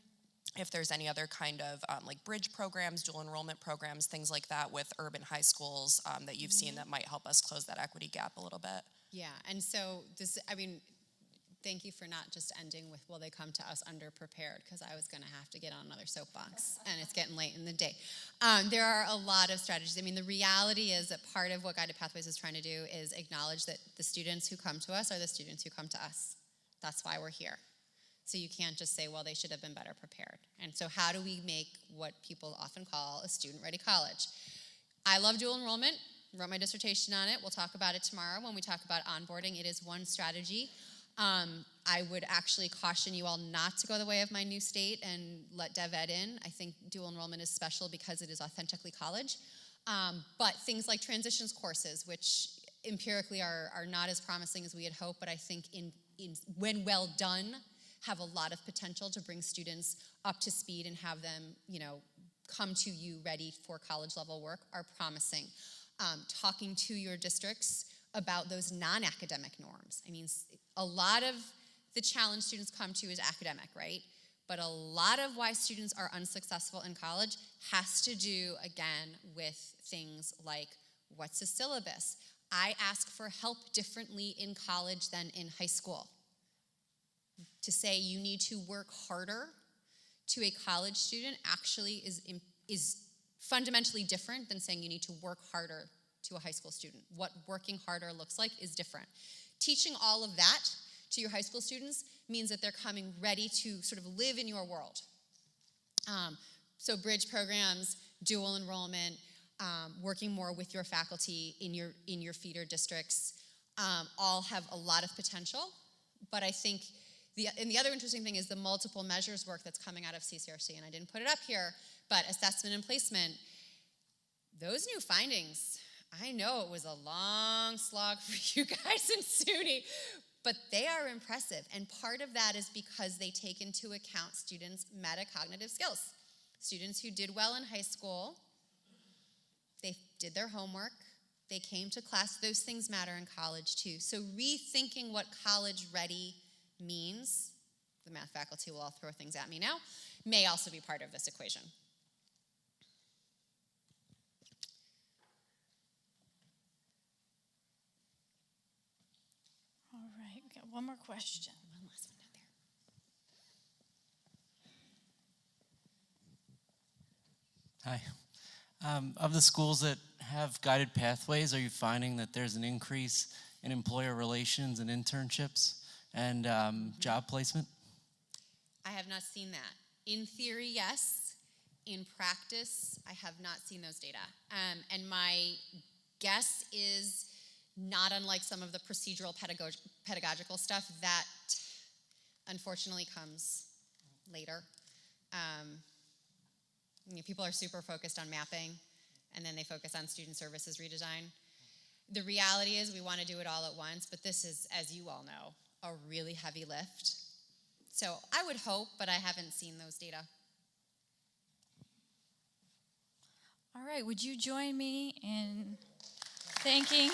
[SPEAKER 13] if there's any other kind of bridge programs, dual enrollment programs, things like that with urban high schools that you've seen that might help us close that equity gap a little bit.
[SPEAKER 2] Yeah, and so thank you for not just ending with, well, they come to us underprepared, because I was going to have to get on another soapbox, and it's getting late in the day. There are a lot of strategies. The reality is that part of what Guided Pathways is trying to do is acknowledge that the students who come to us are the students who come to us. That's why we're here. So you can't just say, well, they should have been better prepared. And so how do we make what people often call a student-ready college? I love dual enrollment. wrote my dissertation on it. We'll talk about it tomorrow when we talk about onboarding. It is one strategy. I would actually caution you all not to go the way of my new state and let Dev Ed in. I think dual enrollment is special because it is authentically college. But things like transitions courses, which empirically are not as promising as we had hoped, but I think when well done, have a lot of potential to bring students up to speed and have them, come to you ready for college level work, are promising. Talking to your districts about those non-academic norms. I mean, a lot of the challenge students come to is academic, right? But a lot of why students are unsuccessful in college has to do, again, with things like, what's the syllabus? I ask for help differently in college than in high school. To say you need to work harder to a college student actually is fundamentally different than saying you need to work harder to a high school student. What working harder looks like is different. Teaching all of that to your high school students means that they're coming ready to sort of live in your world. So bridge programs, dual enrollment, working more with your faculty in your feeder districts, all have a lot of potential. But I think the other interesting thing is the multiple measures work that's coming out of CCRC, and I didn't put it up here, but assessment and placement, those new findings, I know it was a long slog for you guys in SUNY, but they are impressive. And part of that is because they take into account students' metacognitive skills. Students who did well in high school, they did their homework, they came to class. Those things matter in college too. So rethinking what college ready means, the math faculty will all throw things at me now, may also be part of this equation.
[SPEAKER 3] All right, we got one more question.
[SPEAKER 2] One last one out there.
[SPEAKER 14] Hi. Of the schools that have guided pathways, are you finding that there's an increase in employer relations and internships and job placement?
[SPEAKER 2] I have not seen that. In theory, yes. In practice, I have not seen those data. And my guess is not unlike some of the procedural pedagogical stuff that unfortunately comes later. People are super focused on mapping, and then they focus on student services redesign. The reality is we want to do it all at once, but this is, as you all know, a really heavy lift. So I would hope, but I haven't seen those data.
[SPEAKER 3] All right, would you join me in thanking